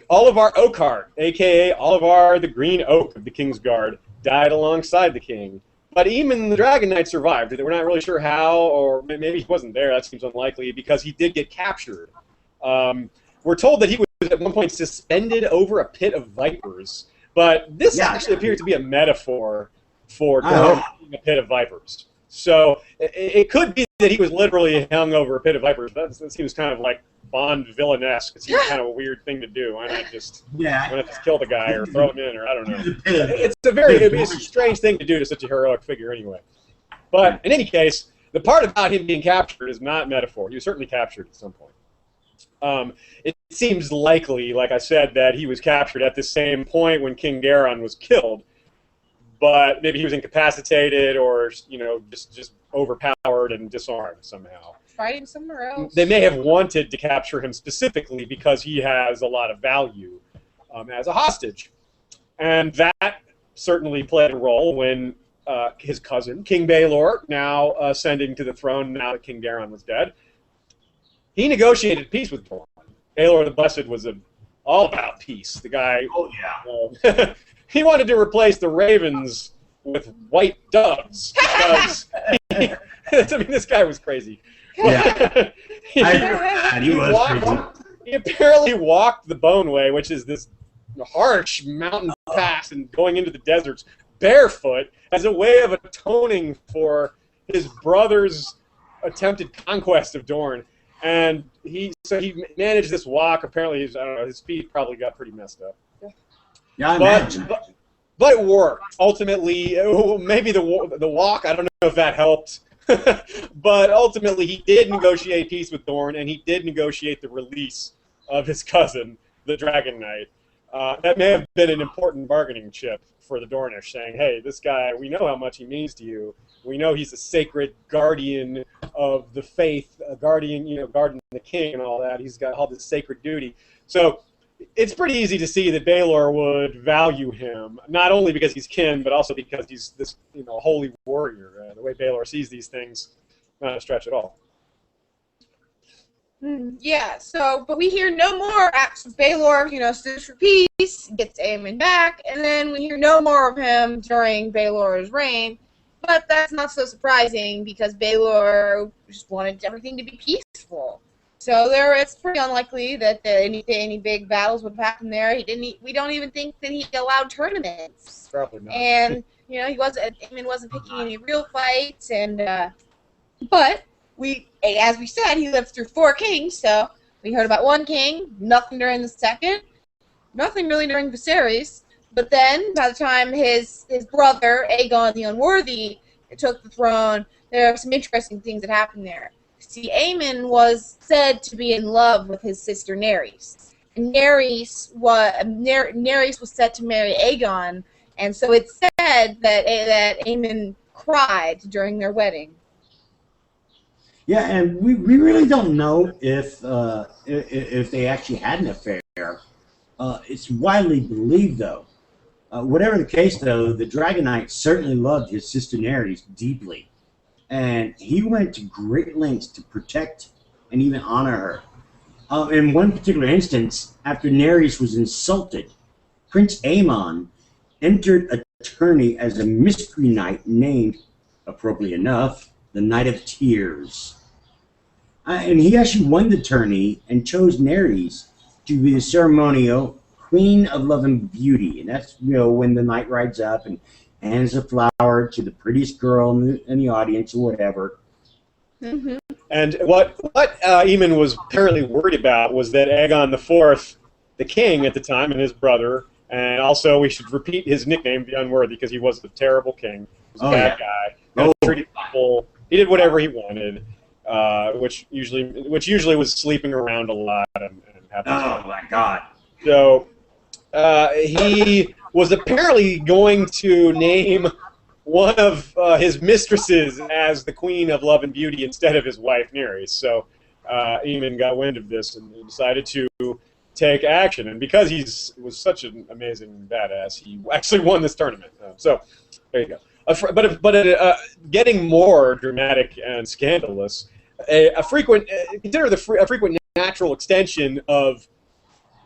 Olivar Oakheart, a.k.a. Olivar the Green Oak of the Kingsguard, died alongside the king. But Aemon the Dragonknight survived. We're not really sure how, or maybe he wasn't there. That seems unlikely, because he did get captured. We're told that he was at one point suspended over a pit of vipers. But this actually appears to be a metaphor for a pit of vipers. So it could be that he was literally hung over a pit of vipers. That seems kind of like Bond villain-esque. It seems kind of a weird thing to do. Why not just kill the guy or throw him in, or I don't know. It's a strange thing to do to such a heroic figure anyway. But in any case, the part about him being captured is not metaphor. He was certainly captured at some point. It seems likely, like I said, that he was captured at the same point when King Daeron was killed, but maybe he was incapacitated or just overpowered and disarmed somehow. Fighting somewhere else. They may have wanted to capture him specifically because he has a lot of value as a hostage, and that certainly played a role when his cousin, King Baelor, now ascending to the throne now that King Daeron was dead, he negotiated peace with Dorne. Baelor the Blessed was all about peace. The guy, he wanted to replace the ravens with white doves because this guy was crazy. Yeah, he was crazy. He apparently walked the Boneway, which is this harsh mountain pass and going into the deserts barefoot as a way of atoning for his brother's attempted conquest of Dorne. And he managed this walk. Apparently, his feet probably got pretty messed up. Yeah, I imagine. But it worked. Ultimately, maybe the walk, I don't know if that helped. But ultimately, he did negotiate peace with Dorne, and he did negotiate the release of his cousin, the Dragon Knight. That may have been an important bargaining chip for the Dornish, saying, hey, this guy, we know how much he means to you. We know he's a sacred guardian of the faith guardian, guarding the king and all that. He's got all this sacred duty. So it's pretty easy to see that Baelor would value him, not only because he's kin, but also because he's this, holy warrior. The way Baelor sees these things, not a stretch at all. Yeah, but we hear no more acts of Baelor, sues for peace, gets Aemon back, and then we hear no more of him during Baelor's reign. But that's not so surprising because Baelor just wanted everything to be peaceful. So it's pretty unlikely that any big battles would happen there. We don't even think that he allowed tournaments. Probably not. And Aemon wasn't picking any real fights, but as we said, he lived through 4 kings, so we heard about 1 king, nothing during the second, nothing really during Viserys. But then, by the time his brother, Aegon the Unworthy, took the throne, there are some interesting things that happened there. See, Aemon was said to be in love with his sister Nerys. And Nerys was set to marry Aegon, and so it's said that Aemon cried during their wedding. Yeah, and we really don't know if they actually had an affair. It's widely believed, though. Whatever the case, though, the Dragonknight certainly loved his sister Nerys deeply, and he went to great lengths to protect and even honor her. In one particular instance, after Nerys was insulted, Prince Aemon entered a tourney as a mystery knight named, appropriately enough, the Knight of Tears. And he actually won the tourney and chose Nerys to be the ceremonial Queen of Love and Beauty. And that's, when the knight rides up and hands a flower to the prettiest girl in the audience or whatever. Mm-hmm. And what Aemon was apparently worried about was that Aegon IV, the king at the time, and his brother, and also we should repeat his nickname, the Unworthy, because he was a terrible king. He was a bad guy. Treated people. He did whatever he wanted, which usually was sleeping around a lot and having Oh my God! So he was apparently going to name one of his mistresses as the Queen of Love and Beauty instead of his wife Nerys. So Aemon got wind of this and decided to take action. And because he was such an amazing badass, he actually won this tournament. So there you go. But getting more dramatic and scandalous, a frequent natural extension of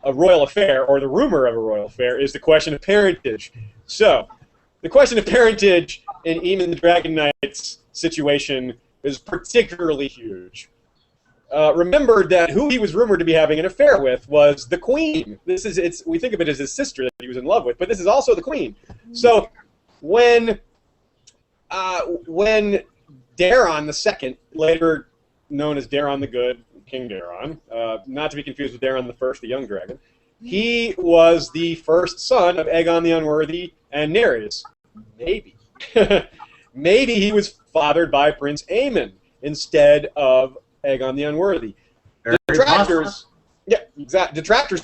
a royal affair, or the rumor of a royal affair, is the question of parentage. So, the question of parentage in Aemon the Dragonknight's situation is particularly huge. Remember that who he was rumored to be having an affair with was the Queen. We think of it as his sister that he was in love with, but this is also the Queen. So, when Daeron II, later known as Daeron the Good, King Daeron, not to be confused with Daeron I, the young dragon, he was the first son of Aegon the Unworthy and Nerys. Maybe. Maybe he was fathered by Prince Aemon instead of Aegon the Unworthy. Detractors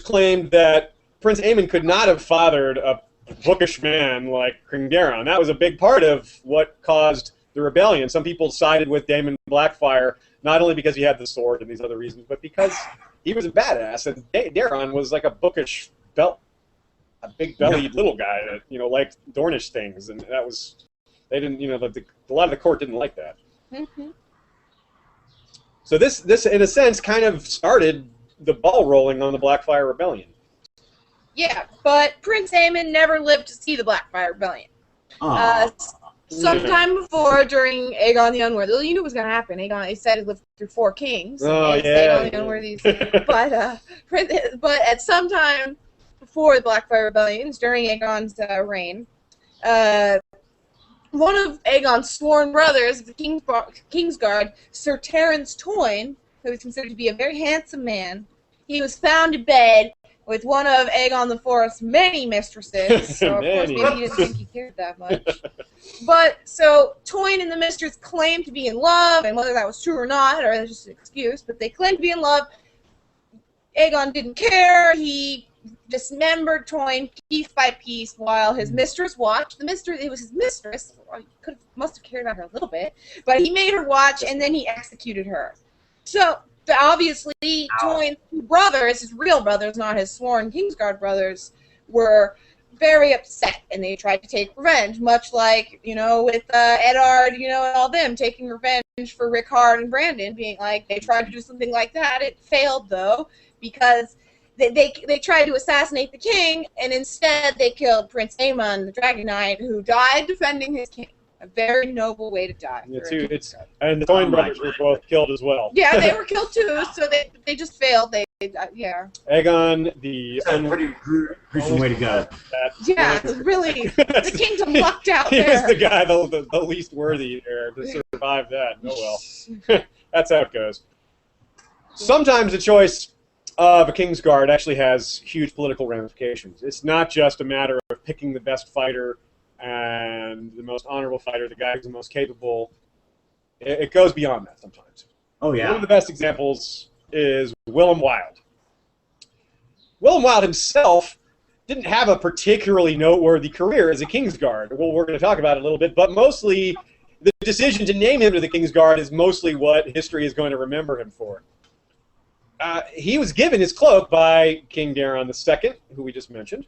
claimed that Prince Aemon could not have fathered a bookish man like King Daeron. That was a big part of what caused the rebellion. Some people sided with Daemon Blackfyre not only because he had the sword and these other reasons, but because he was a badass, and Daeron was like a bookish a big-bellied little guy that liked Dornish things, and that was a lot of the court didn't like that. Mm-hmm. So this in a sense kind of started the ball rolling on the Blackfyre Rebellion. Yeah, but Prince Aemon never lived to see the Blackfyre Rebellion. Sometime before, during Aegon the Unworthy, you knew what was going to happen. Aegon, he said he lived through 4 kings. Oh, yeah. Aegon the Unworthy. But at some time before the Blackfyre Rebellions, during Aegon's reign, one of Aegon's sworn brothers of the Kingsguard, Ser Toyne, who was considered to be a very handsome man, he was found in bed with one of Aegon IV's many mistresses. So, of course, maybe he didn't think he cared that much. But, so, Toyne and the mistress claimed to be in love, and whether that was true or not, or that's just an excuse, but they claimed to be in love. Aegon didn't care. He dismembered Toyne piece by piece while his mistress watched. It was his mistress. Must have cared about her a little bit. But he made her watch, and then he executed her. So obviously, Toyne's brothers, his real brothers, not his sworn Kingsguard brothers, were very upset, and they tried to take revenge, much like, with Eddard, and all them taking revenge for Rickard and Brandon, being like, they tried to do something like that. It failed, though, because they tried to assassinate the king, and instead they killed Prince Aemon the Dragonknight, who died defending his king. A very noble way to die. Yeah, too. And the Toyne brothers were both killed as well. Yeah, they were killed too, so they just failed. Yeah. Aegon, the That's a pretty gruesome way to go. Yeah, it was really, the kingdom lucked out he there. was the guy the least worthy there to survive that. Oh well. That's how it goes. Sometimes the choice of a Kingsguard actually has huge political ramifications. It's not just a matter of picking the best fighter and the most honorable fighter, the guy who's the most capable. It goes beyond that sometimes. Oh, yeah. One of the best examples is Willem Wilde. Willem Wilde himself didn't have a particularly noteworthy career as a Kingsguard. Well, we're going to talk about it a little bit, but mostly the decision to name him to the Kingsguard is mostly what history is going to remember him for. He was given his cloak by King Daeron II, who we just mentioned.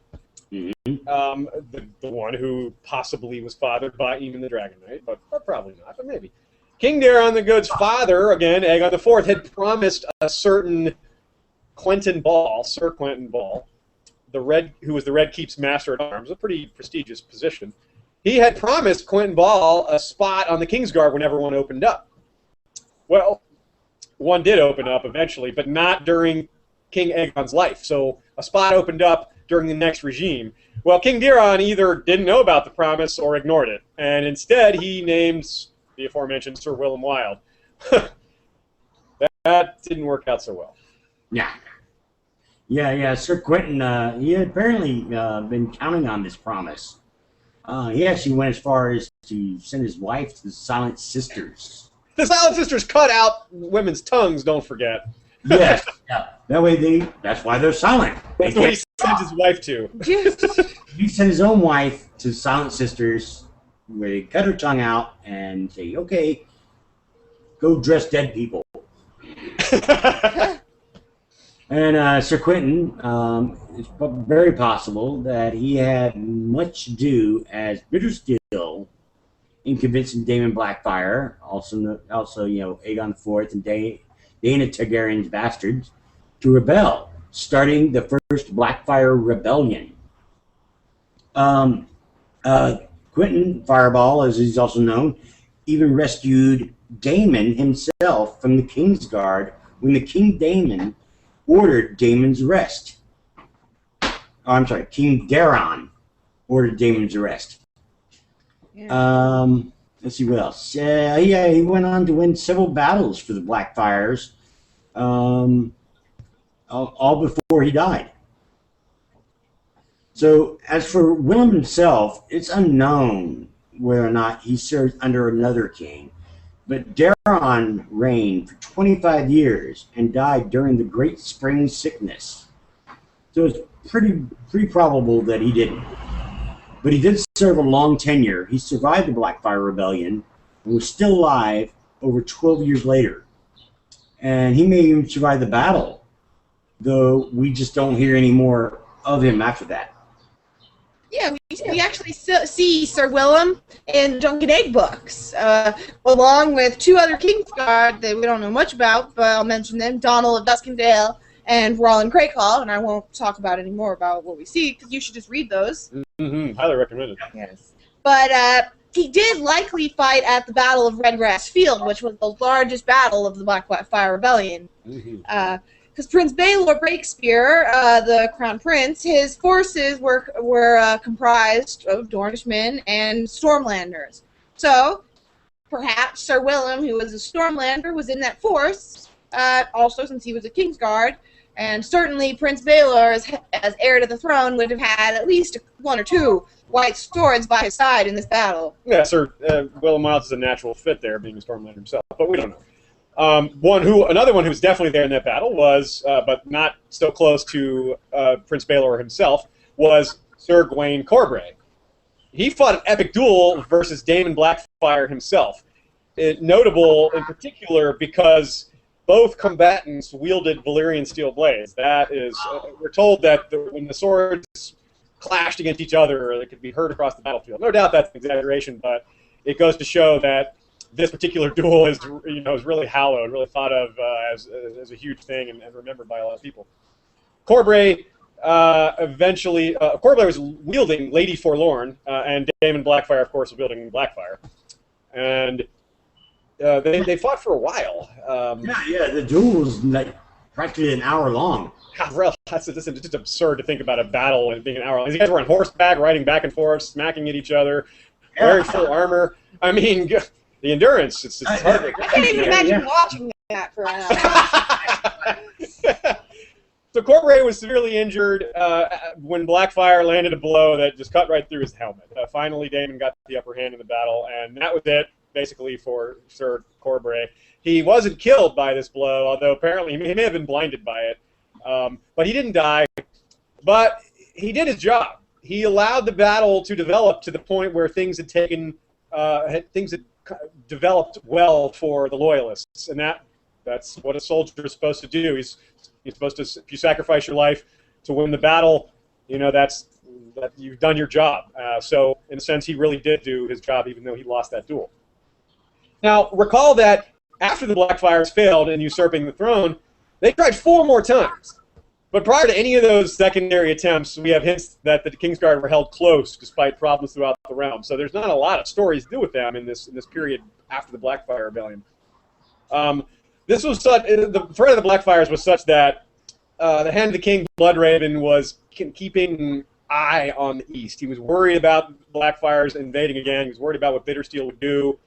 The one who possibly was fathered by Aemon the Dragonknight, but probably not, but maybe. King Daeron the Good's father, again, Aegon IV, had promised a certain Quentin Ball, Sir Quentin Ball, who was the Red Keep's Master at Arms, a pretty prestigious position. He had promised Quentin Ball a spot on the Kingsguard whenever one opened up. Well, one did open up eventually, but not during King Aegon's life. So a spot opened up during the next regime. Well, King Daeron either didn't know about the promise or ignored it, and instead he names the aforementioned Sir Willem Wilde. That didn't work out so well. Yeah. Sir Quentin, he had apparently been counting on this promise. He actually went as far as to send his wife to the Silent Sisters. The Silent Sisters cut out women's tongues, don't forget. Yes. Yeah. That way that's why they're silent. That's what he sent his wife to. He sent his own wife to Silent Sisters, where they cut her tongue out and say, okay, go dress dead people. And Sir Quentin, it's very possible that he had much to do as Bittersteel in convincing Daemon Blackfyre, also Aegon IV and Daena Targaryen's bastards, to rebel, starting the first Blackfyre Rebellion. Quentin Fireball, as he's also known, even rescued Daemon himself from the Kingsguard when the King Daemon ordered Daemon's arrest. King Daeron ordered Daemon's arrest. Yeah. Let's see what else. He went on to win several battles for the Blackfyres, all before he died. So, as for Willem himself, it's unknown whether or not he served under another king. But Daeron reigned for 25 years and died during the Great Spring Sickness. So it's pretty probable that he didn't. But he did serve a long tenure. He survived the Blackfyre Rebellion and was still alive over 12 years later. And he may even survive the battle, though we just don't hear any more of him after that. Yeah, we actually see Sir Willem in Junk and Egg books, along with two other Kingsguard that we don't know much about, but I'll mention them, Donald of Duskendale and Roland Craycall, and I won't talk about any more about what we see, because you should just read those. Highly recommended. Yes. But he did likely fight at the Battle of Redgrass Field, which was the largest battle of the Blackfyre Rebellion. Because Prince Baelor Breakspear, the Crown Prince, his forces were comprised of Dornishmen and Stormlanders. So, perhaps Sir Willem, who was a Stormlander, was in that force, also since he was a Kingsguard, and certainly Prince Baelor, as heir to the throne, would have had at least one or two white swords by his side in this battle. Yeah, Sir Willem Wilde is a natural fit there, being a Stormlander himself, but we don't know. Another one who was definitely there in that battle was, but not so close to Prince Baelor himself, was Sir Gawain Corbray. He fought an epic duel versus Daemon Blackfyre himself. Notable in particular because both combatants wielded Valyrian steel blades. That is, we're told that when the swords clashed against each other, they could be heard across the battlefield. No doubt that's an exaggeration, but it goes to show that this particular duel is really hallowed, really thought of as a huge thing and remembered by a lot of people. Corbray Corbray was wielding Lady Forlorn, and Daemon Blackfire, of course, was wielding Blackfire, and they fought for a while. The duel was like practically an hour long. That's just absurd to think about a battle and being an hour long. These guys were on horseback, riding back and forth, smacking at each other, wearing full armor. I mean, the endurance, it's hard. I can't even imagine watching that for an hour. So Corbray was severely injured when Blackfire landed a blow that just cut right through his helmet. Finally, Daemon got the upper hand in the battle, and that was it, basically, for Sir Corbray. He wasn't killed by this blow, although apparently he may have been blinded by it. But he didn't die. But he did his job. He allowed the battle to develop to the point where things had developed well for the Loyalists, and that's what a soldier is supposed to do. He's supposed to, if you sacrifice your life to win the battle, that you've done your job. So in a sense, he really did do his job, even though he lost that duel. Now, recall that after the Blackfires failed in usurping the throne, they tried 4 more times. But prior to any of those secondary attempts, we have hints that the Kingsguard were held close despite problems throughout the realm. So there's not a lot of stories to do with them in this period after the Blackfire Rebellion. This was the threat of the Blackfires was such that the Hand of the King, Bloodraven, was keeping an eye on the east. He was worried about Blackfires invading again. He was worried about what Bittersteel would do.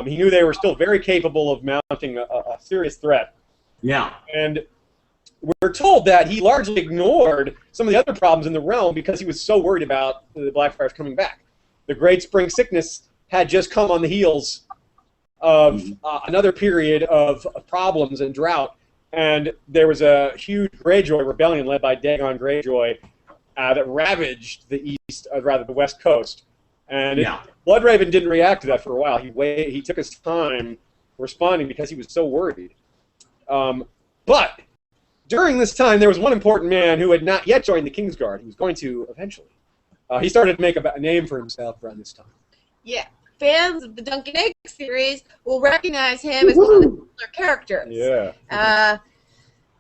He knew they were still very capable of mounting a serious threat. Yeah. And we're told that he largely ignored some of the other problems in the realm because he was so worried about the Blackfires coming back. The Great Spring Sickness had just come on the heels of another period of problems and drought, and there was a huge Greyjoy rebellion led by Dagon Greyjoy that ravaged the the west coast. And Bloodraven didn't react to that for a while. He took his time responding because he was so worried. But during this time, there was one important man who had not yet joined the Kingsguard. He was going to eventually. He started to make a name for himself around this time. Yeah. Fans of the Duncan Egg series will recognize him as one of the popular characters. Yeah.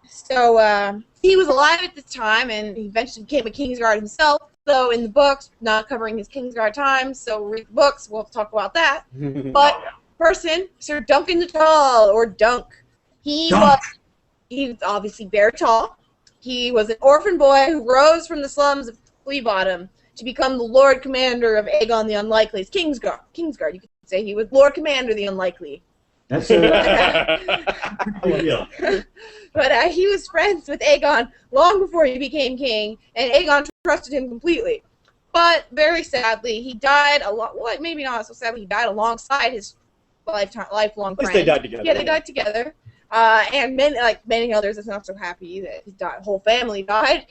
So he was alive at this time, and he eventually became a Kingsguard himself. So in the books, not covering his Kingsguard time, so read the books, we'll talk about that. But person, Sir Duncan the Tall, or Dunk. He was obviously very tall. He was an orphan boy who rose from the slums of Flea Bottom to become the Lord Commander of Aegon the Unlikely's Kingsguard. You could say he was Lord Commander the Unlikely. That's But he was friends with Aegon long before he became king, and Aegon trusted him completely. But very sadly, he died maybe not so sadly, he died alongside his lifelong friend. At least they died together. Yeah, they died together. And many others, is not so happy that his whole family died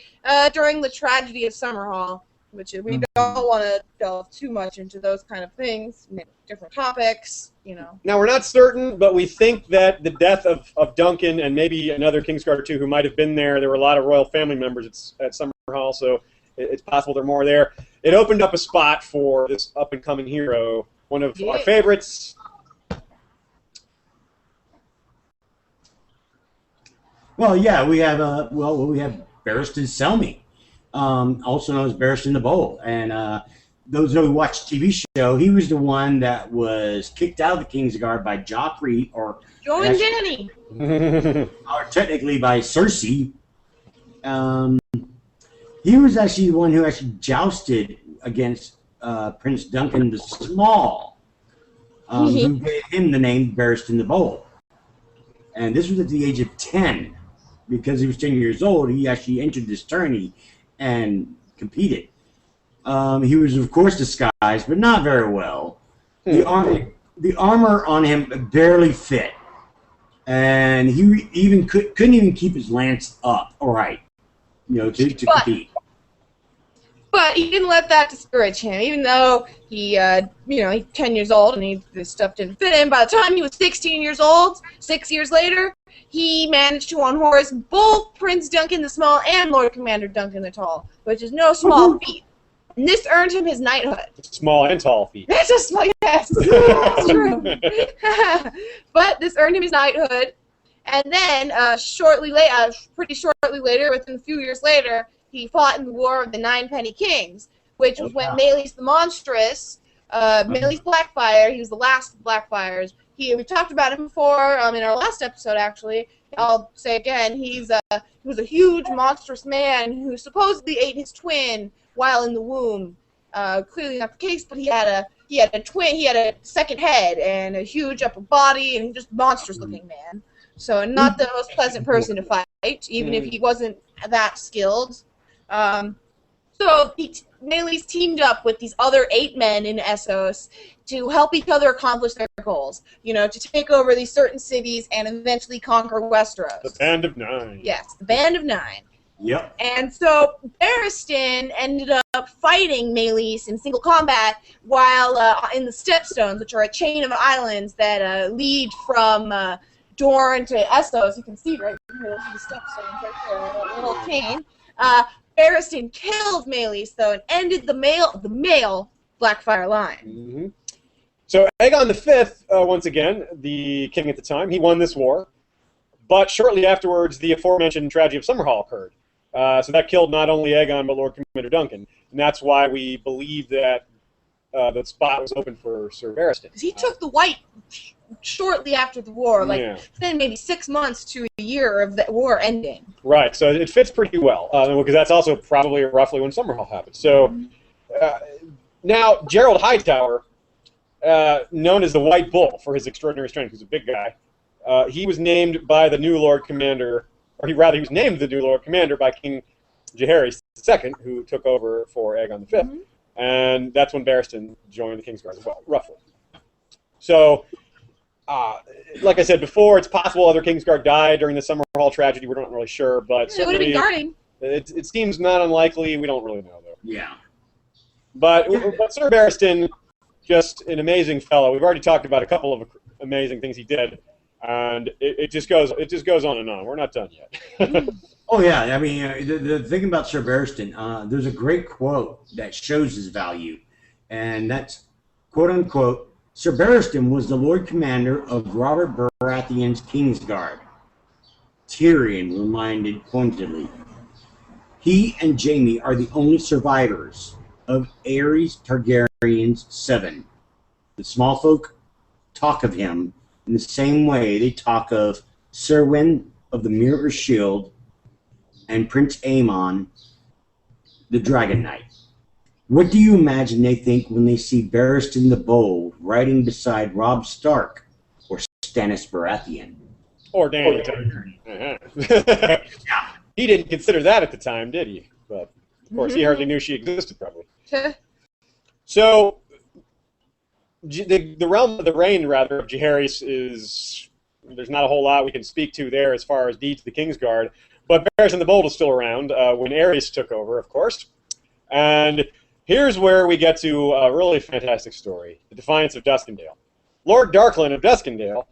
during the tragedy of Summerhall, which we don't want to delve too much into those kind of things, different topics, Now, we're not certain, but we think that the death of Duncan and maybe another Kingsguard or two who might have been there were a lot of royal family members at Summerhall, so it's possible there are more there. It opened up a spot for this up-and-coming hero, one of our favorites. Well, yeah, we have Barristan Selmy, also known as Barristan the Bold, and those who watch the TV show, he was the one that was kicked out of the Kingsguard by Joffrey, or Danny, or technically by Cersei. He was actually the one who actually jousted against Prince Duncan the Small, who gave him the name Barristan the Bold. And this was at the age of 10. Because he was 10 years old, he actually entered this tourney and competed. He was, of course, disguised, but not very well. The armor on him barely fit. And he couldn't even keep his lance up, to compete. But he didn't let that discourage him, even though he's 10 years old and this stuff didn't fit him. By the time he was 16 years old, 6 years later, he managed to unhorse both Prince Duncan the Small and Lord Commander Duncan the Tall, which is no small feat. And this earned him his knighthood. Small and tall feet. That's a small, yes, that's true. But this earned him his knighthood, and then pretty shortly later, within a few years later, he fought in the War of the Ninepenny Kings, which was when Maelys the Monstrous, Maelys Blackfire, he was the last of the Blackfires. We talked about him before in our last episode, actually. I'll say again, he was a huge, monstrous man who supposedly ate his twin while in the womb. Clearly not the case, but he had a twin. He had a second head and a huge upper body, and just monstrous-looking man. So not the most pleasant person to fight, even if he wasn't that skilled. So Maelys teamed up with these other 8 men in Essos to help each other accomplish their goals. To take over these certain cities and eventually conquer Westeros. The Band of Nine. Yes, the Band of Nine. Yep. And so Barristan ended up fighting Maelys in single combat while in the Stepstones, which are a chain of islands that lead from Dorne to Essos. You can see right here, the Stepstones right there, a little chain. Barristan killed Maelys, though, and ended the male Blackfire line. Mm-hmm. So Aegon V, once again, the king at the time, he won this war. But shortly afterwards, the aforementioned tragedy of Summerhall occurred. So that killed not only Aegon, but Lord Commander Duncan. And that's why we believe that the spot was open for Ser Barristan. Because he took the White shortly after the war, then maybe 6 months to a year of the war ending. Right, so it fits pretty well, because that's also probably roughly when Summerhall happened. So now, Gerold Hightower, known as the White Bull for his extraordinary strength, he's a big guy, he was named by the new Lord Commander, he was named the new Lord Commander by King Jaehaerys II, who took over for Aegon V, and that's when Barristan joined the Kingsguard as well, roughly. So, like I said before, it's possible other Kingsguard died during the Summerhall tragedy. We're not really sure, but It would have been guarding. It seems not unlikely. We don't really know, though. Yeah. But Ser Barristan, just an amazing fellow. We've already talked about a couple of amazing things he did, and it just goes on and on. We're not done yet. Oh yeah, I mean the thing about Ser Barristan, there's a great quote that shows his value, and that's quote unquote. Ser Barristan was the Lord Commander of Robert Baratheon's Kingsguard. Tyrion reminded pointedly. He and Jaime are the only survivors of Aerys Targaryen's 7. The small folk talk of him in the same way they talk of Serwyn of the Mirror Shield and Prince Aemon the Dragonknight. What do you imagine they think when they see Barristan the Bold riding beside Robb Stark or Stannis Baratheon? Or Danny. He didn't consider that at the time, did he? But, of course, he hardly knew she existed, probably. So, the realm of the reign, rather, of Jaehaerys is... There's not a whole lot we can speak to there as far as deeds of the Kingsguard. But Barristan the Bold is still around when Aerys took over, of course. And here's where we get to a really fantastic story, the Defiance of Duskendale. Lord Darkland of Duskendale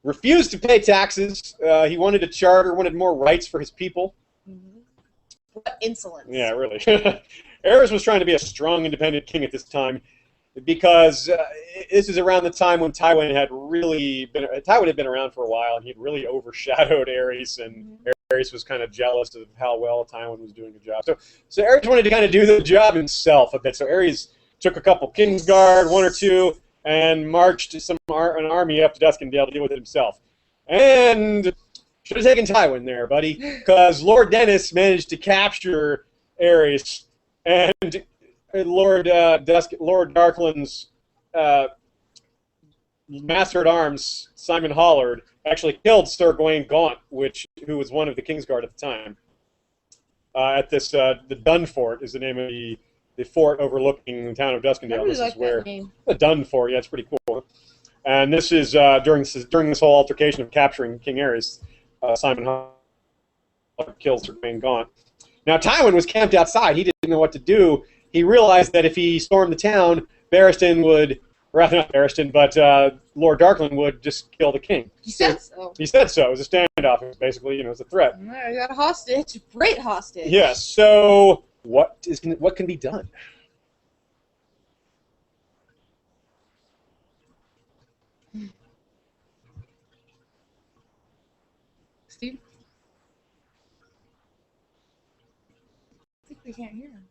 refused to pay taxes. He wanted a charter, wanted more rights for his people. What insolence. Yeah, really. Aerys was trying to be a strong, independent king at this time because this is around the time when Tywin had been around for a while, and he had really overshadowed Aerys, and Aerys was kind of jealous of how well Tywin was doing the job. So Aerys wanted to kind of do the job himself a bit. So Aerys took a couple Kingsguard, 1 or 2, and marched an army up to Duskendale to deal with it himself. And should have taken Tywin there, buddy, because Lord Dennis managed to capture Aerys, and Lord Darkland's Master at Arms, Simon Hollard, actually killed Sir Gawain Gaunt, who was one of the Kingsguard at the time. At this, the Dun Fort is the name of the fort overlooking the town of Duskendale. I really this like is where that name. the Dun Fort. Yeah, it's pretty cool. And this is during this whole altercation of capturing King Aerys, Simon Hollard kills Sir Gawain Gaunt. Now Tywin was camped outside. He didn't know what to do. He realized that if he stormed the town, Barristan would rather not Barristan, but Lord Darkland would just kill the king. He said so. He said so. It was a standoff. It was basically, it was a threat. I got a hostage. Great hostage. Yes. So what can be done? Steve? I think we can't hear him.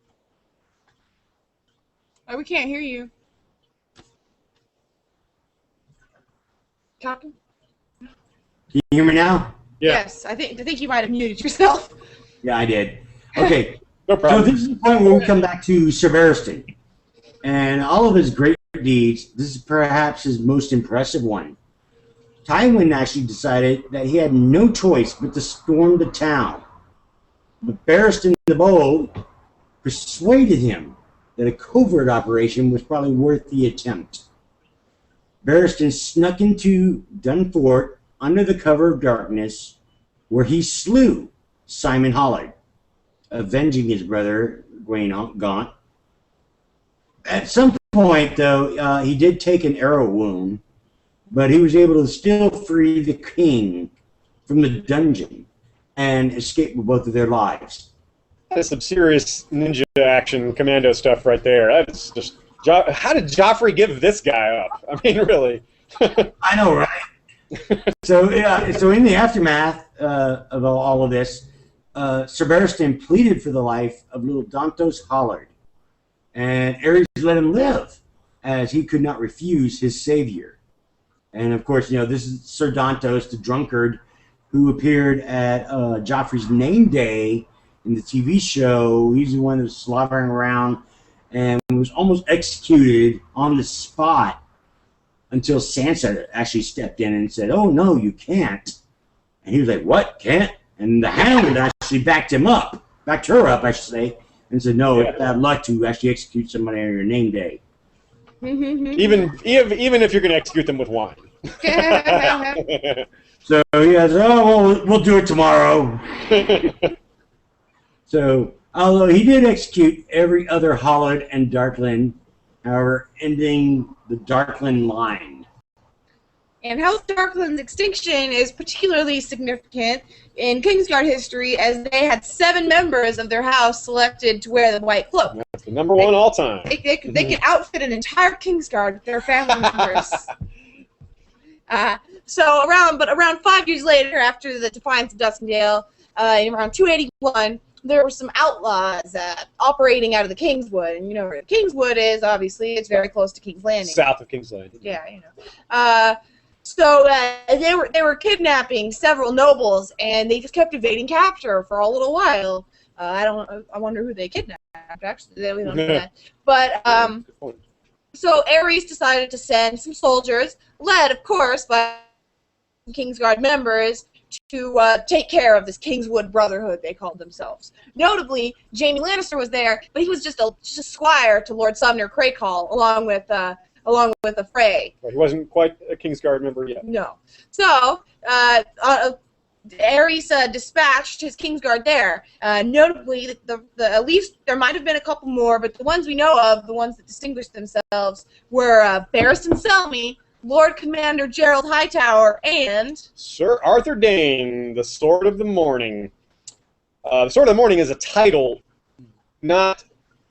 Oh, we can't hear you. Talking? Can you hear me now? Yeah. Yes, I think you might have muted yourself. Yeah, I did. Okay. No So problem. this is the point where we come back to Ser Barristan. And all of his great deeds, this is perhaps his most impressive one. Tywin actually decided that he had no choice but to storm the town. But Barristan the Bold persuaded him that a covert operation was probably worth the attempt. Barristan snuck into Dunfort under the cover of darkness, where he slew Simon Hollard, avenging his brother Gwaine Gaunt. At some point, though, he did take an arrow wound, but he was able to still free the king from the dungeon and escape with both of their lives. That's some serious ninja action commando stuff right there. That's just... How did Joffrey give this guy up? I mean, really. I know, right? So in the aftermath of all of this, Ser Barristan pleaded for the life of little Dantos Hollard, and Aerys let him live, as he could not refuse his savior. And of course, this is Sir Dantos, the drunkard, who appeared at Joffrey's name day in the TV show. He's the one that was slobbering around and was almost executed on the spot until Sansa actually stepped in and said, "Oh, no, you can't." And he was like, "What? Can't?" And the Hound actually backed her up, I should say, and said, "No, it's bad luck to actually execute somebody on your name day." even if you're going to execute them with wine. So he goes, "Oh, well, we'll do it tomorrow." So, although he did execute every other Hollard and Darkland, however, ending the Darkland line. And House Darkland's extinction is particularly significant in Kingsguard history, as they had 7 members of their house selected to wear the white cloak. That's the number one all time. They can outfit an entire Kingsguard with their family members. Around 5 years later, after the Defiance of Duskendale, in around 281, there were some outlaws operating out of the Kingswood, and you know where the Kingswood is. Obviously, it's very close to King's Landing. South of King's Landing. Yeah, you know. So they were kidnapping several nobles, and they just kept evading capture for a little while. I wonder who they kidnapped. Actually, we don't know that. But so Aerys decided to send some soldiers, led, of course, by Kingsguard members, to take care of this Kingswood Brotherhood, they called themselves. Notably, Jaime Lannister was there, but he was just a squire to Lord Sumner Craycall, along with a Frey. He wasn't quite a Kingsguard member yet. No. So, Aerys dispatched his Kingsguard there. Notably, at least there might have been a couple more, but the ones we know of, the ones that distinguished themselves, were Barristan Selmy, Lord Commander Gerold Hightower, and Ser Arthur Dayne, the Sword of the Morning. The Sword of the Morning is a title, not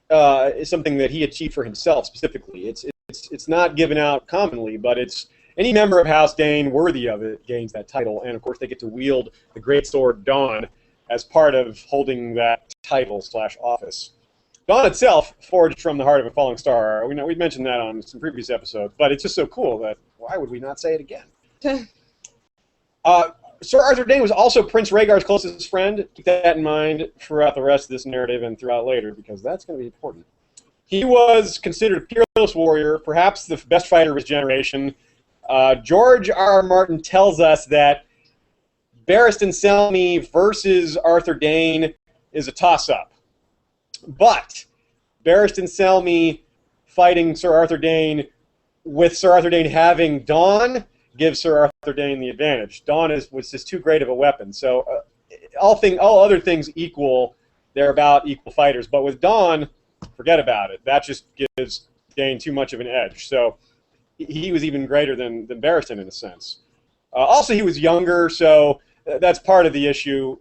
something that he achieved for himself specifically. It's not given out commonly, but it's any member of House Dayne worthy of it gains that title, and of course they get to wield the great sword Dawn as part of holding that title/office. Dawn itself, forged from the heart of a falling star. We mentioned that on some previous episodes, but it's just so cool that why would we not say it again? Ser Arthur Dayne was also Prince Rhaegar's closest friend. Keep that in mind throughout the rest of this narrative and throughout later, because that's going to be important. He was considered a peerless warrior, perhaps the best fighter of his generation. George R. R. Martin tells us that Barristan Selmy versus Arthur Dayne is a toss-up. But Barristan Selmy fighting Ser Arthur Dayne with Ser Arthur Dayne having Dawn gives Ser Arthur Dayne the advantage. Dawn was just too great of a weapon. So all other things equal, they're about equal fighters. But with Dawn, forget about it. That just gives Dayne too much of an edge. So he was even greater than Barristan in a sense. Also, he was younger, so that's part of the issue.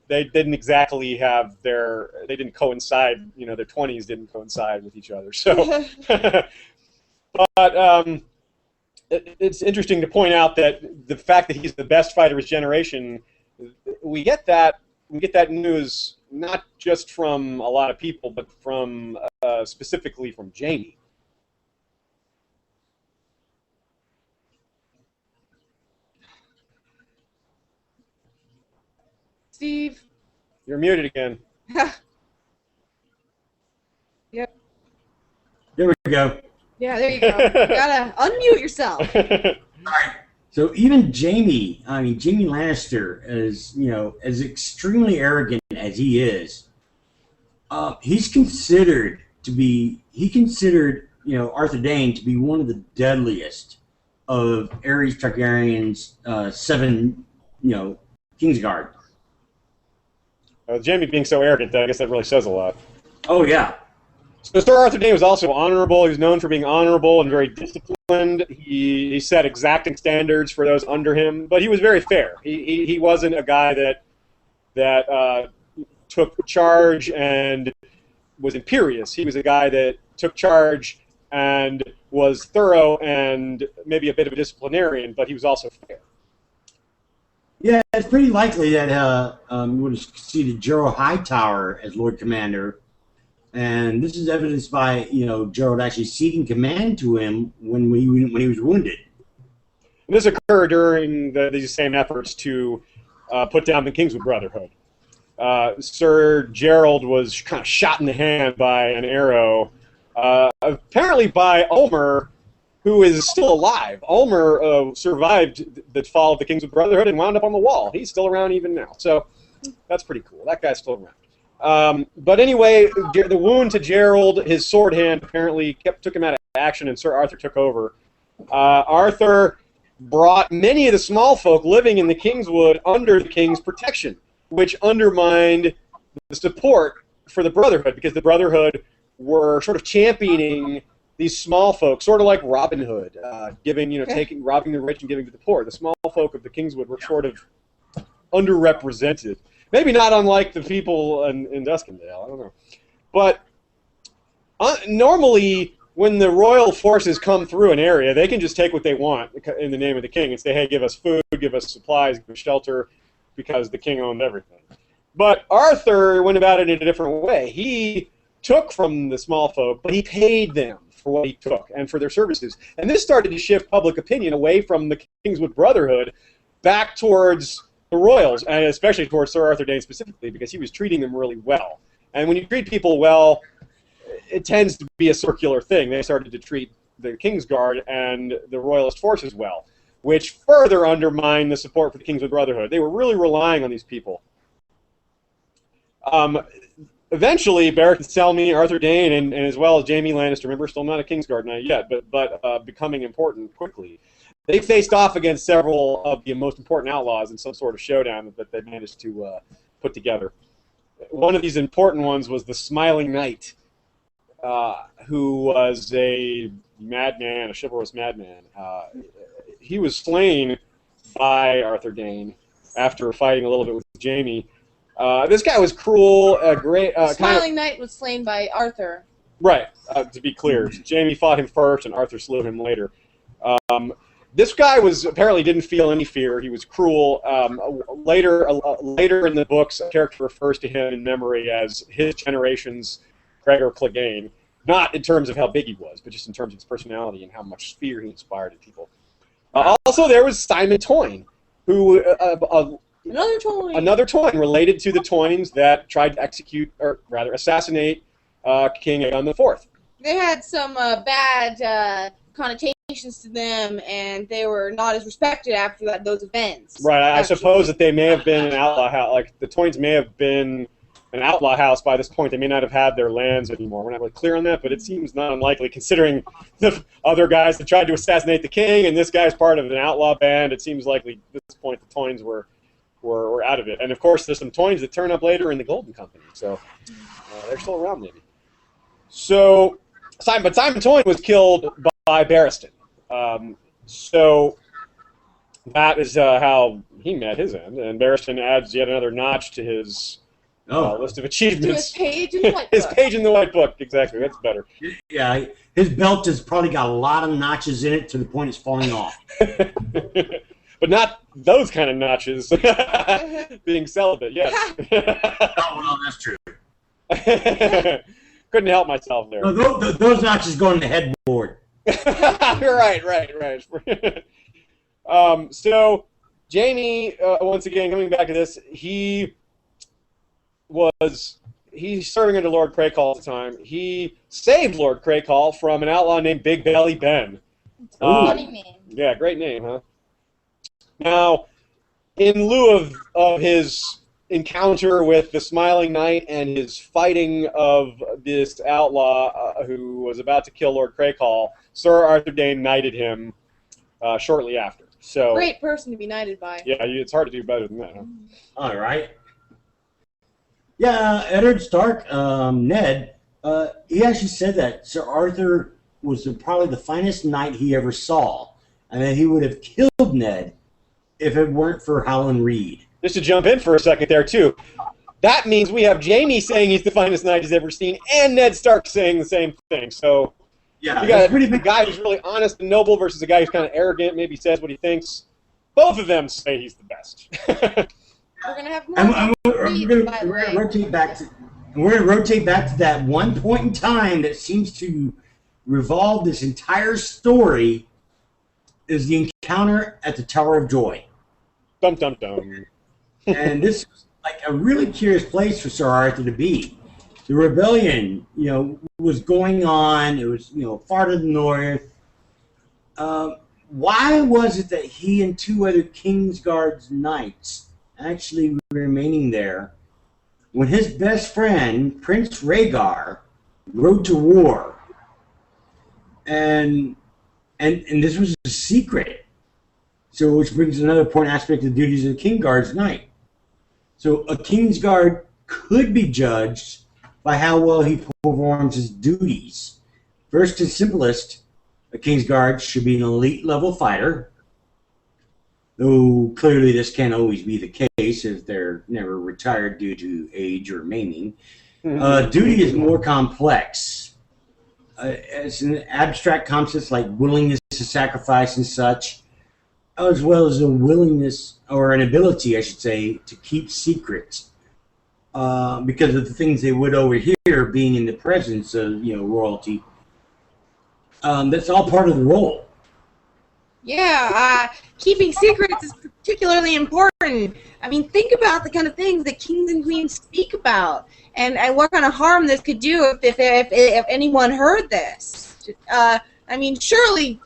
They didn't exactly have they didn't coincide, their 20s didn't coincide with each other. So, but it's interesting to point out that the fact that he's the best fighter of his generation, we get that news not just from a lot of people, but from specifically from Jaime. Steve. You're muted again. Yep. There we go. Yeah, there you go. You gotta unmute yourself. So even Jaime Lannister, as extremely arrogant as he is, he considered Arthur Dayne to be one of the deadliest of Aerys Targaryen's 7, Kingsguard. Jaime being so arrogant, I guess that really says a lot. Oh yeah. So Ser Arthur Dayne was also honorable. He was known for being honorable and very disciplined. He set exacting standards for those under him, but he was very fair. He wasn't a guy that took charge and was imperious. He was a guy that took charge and was thorough and maybe a bit of a disciplinarian, but he was also fair. Yeah, it's pretty likely that would have succeeded Gerold Hightower as Lord Commander. And this is evidenced by, Gerold actually ceding command to him when he was wounded. And this occurred during these same efforts to put down the Kingswood Brotherhood. Sir Gerold was kind of shot in the hand by an arrow, apparently by Ulmer, who is still alive. Ulmer survived the fall of the Kingswood Brotherhood and wound up on the wall. He's still around even now. So that's pretty cool. That guy's still around. But anyway, the wound to Gerold, his sword hand apparently took him out of action, and Ser Arthur took over. Arthur brought many of the small folk living in the Kingswood under the king's protection, which undermined the support for the Brotherhood, because the Brotherhood were sort of championing these small folk, sort of like Robin Hood, robbing the rich and giving to the poor. The small folk of the Kingswood were sort of underrepresented. Maybe not unlike the people in Duskendale, I don't know. But normally, when the royal forces come through an area, they can just take what they want in the name of the king and say, hey, give us food, give us supplies, give us shelter, because the king owned everything. But Arthur went about it in a different way. He took from the small folk, but he paid them for what he took and for their services. And this started to shift public opinion away from the Kingswood Brotherhood back towards the royals, and especially towards Ser Arthur Dayne specifically, because he was treating them really well. And when you treat people well, it tends to be a circular thing. They started to treat the Kingsguard and the royalist forces well, which further undermined the support for the Kingswood Brotherhood. They were really relying on these people. Eventually, Barristan Selmy, Arthur Dayne, and as well as Jaime Lannister, remember, still not a Kingsguard Knight yet, but becoming important quickly. They faced off against several of the most important outlaws in some sort of showdown that they managed to put together. One of these important ones was the Smiling Knight, who was a madman, a chivalrous madman. He was slain by Arthur Dayne after fighting a little bit with Jaime. This guy was cruel, great. Smiling Knight was slain by Arthur. Right, to be clear. Jaime fought him first, and Arthur slew him later. This guy apparently didn't feel any fear. He was cruel. Later in the books, a character refers to him in memory as his generation's Gregor Clegane. Not in terms of how big he was, but just in terms of his personality and how much fear he inspired in people. Also, there was Simon Toyne, who another Toyne related to the Toynes that tried to execute, or rather assassinate, King Aegon IV. They had some bad connotations to them, and they were not as respected after those events. Right, I suppose that they may have been an outlaw house. Like, the Toynes may have been an outlaw house by this point. They may not have had their lands anymore. We're not really clear on that, but it seems not unlikely, considering the other guys that tried to assassinate the king, and this guy's part of an outlaw band. It seems likely at this point the Toynes were out of it. And, of course, there's some Toynes that turn up later in the Golden Company, so they're still around maybe. So, Simon Toyne was killed by Barristan. So that is how he met his end, and Barristan adds yet another notch to his list of achievements. To his page in the white His book. page in the white book, exactly. That's better. Yeah, his belt has probably got a lot of notches in it to the point it's falling off. But not those kind of notches. Being celibate, yes. Oh, well, that's true. Couldn't help myself there. No, those notches go on the headboard. right. So, Jaime, once again, coming back to this, he's serving under Lord Crakehall at the time. He saved Lord Crakehall from an outlaw named Big Belly Ben. Funny name. Yeah, great name, huh? Now, in lieu of his encounter with the Smiling Knight and his fighting of this outlaw who was about to kill Lord Crakehall, Ser Arthur Dayne knighted him shortly after. So, Great person to be knighted by. yeah, it's hard to do better than that, huh? All right. Yeah, Eddard Stark, Ned, he actually said that Sir Arthur was probably the finest knight he ever saw, and that he would have killed Ned if it weren't for Howland Reed. Just to jump in for a second there, too, that means we have Jaime saying he's the finest knight he's ever seen, and Ned Stark saying the same thing. So, Yeah, you got pretty the big. guy who's really honest and noble versus a guy who's kind of arrogant, maybe says what he thinks. Both of them say he's the best. We're gonna have more. And we're Reed, going by the to way. rotate back to. We're going to rotate back to that one point in time that seems to revolve this entire story. Is the encounter at the Tower of Joy. Dum dum dum. And this was like a really curious place for Sir Arthur to be. The rebellion, was going on. It was, far to the north. Why was it that he and two other Kingsguard knights actually were remaining there when his best friend, Prince Rhaegar, rode to war? And this was a secret. So, which brings another important aspect of the duties of the Kingsguard's knight. So, a Kingsguard could be judged by how well he performs his duties. First and simplest, a Kingsguard should be an elite level fighter, though clearly this can't always be the case if they're never retired due to age or maiming. Duty is more complex. It's an abstract concept like willingness to sacrifice and such, as well as a willingness or an ability, I should say, to keep secrets because of the things they would overhear being in the presence of royalty. That's all part of the role. Yeah, keeping secrets is particularly important. I mean, think about the kind of things that kings and queens speak about, and what kind of harm this could do if anyone heard this. I mean, surely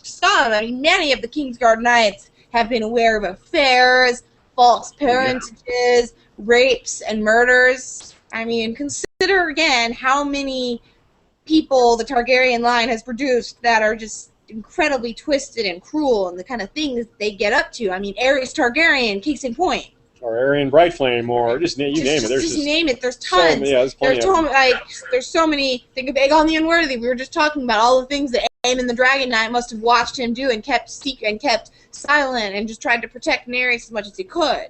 many of the Kingsguard knights have been aware of affairs, false parentages, rapes, and murders. I mean, consider again how many people the Targaryen line has produced that are just incredibly twisted and cruel, and the kind of things they get up to. I mean, Aerys Targaryen, case in point. Or Arryn Brightflame, or just name it. There's just name it. There's tons. There's plenty There's so many. Think of Aegon the Unworthy. We were just talking about all the things that Aemon the Dragonknight must have watched him do and kept secret and kept silent and just tried to protect Daenerys as much as he could.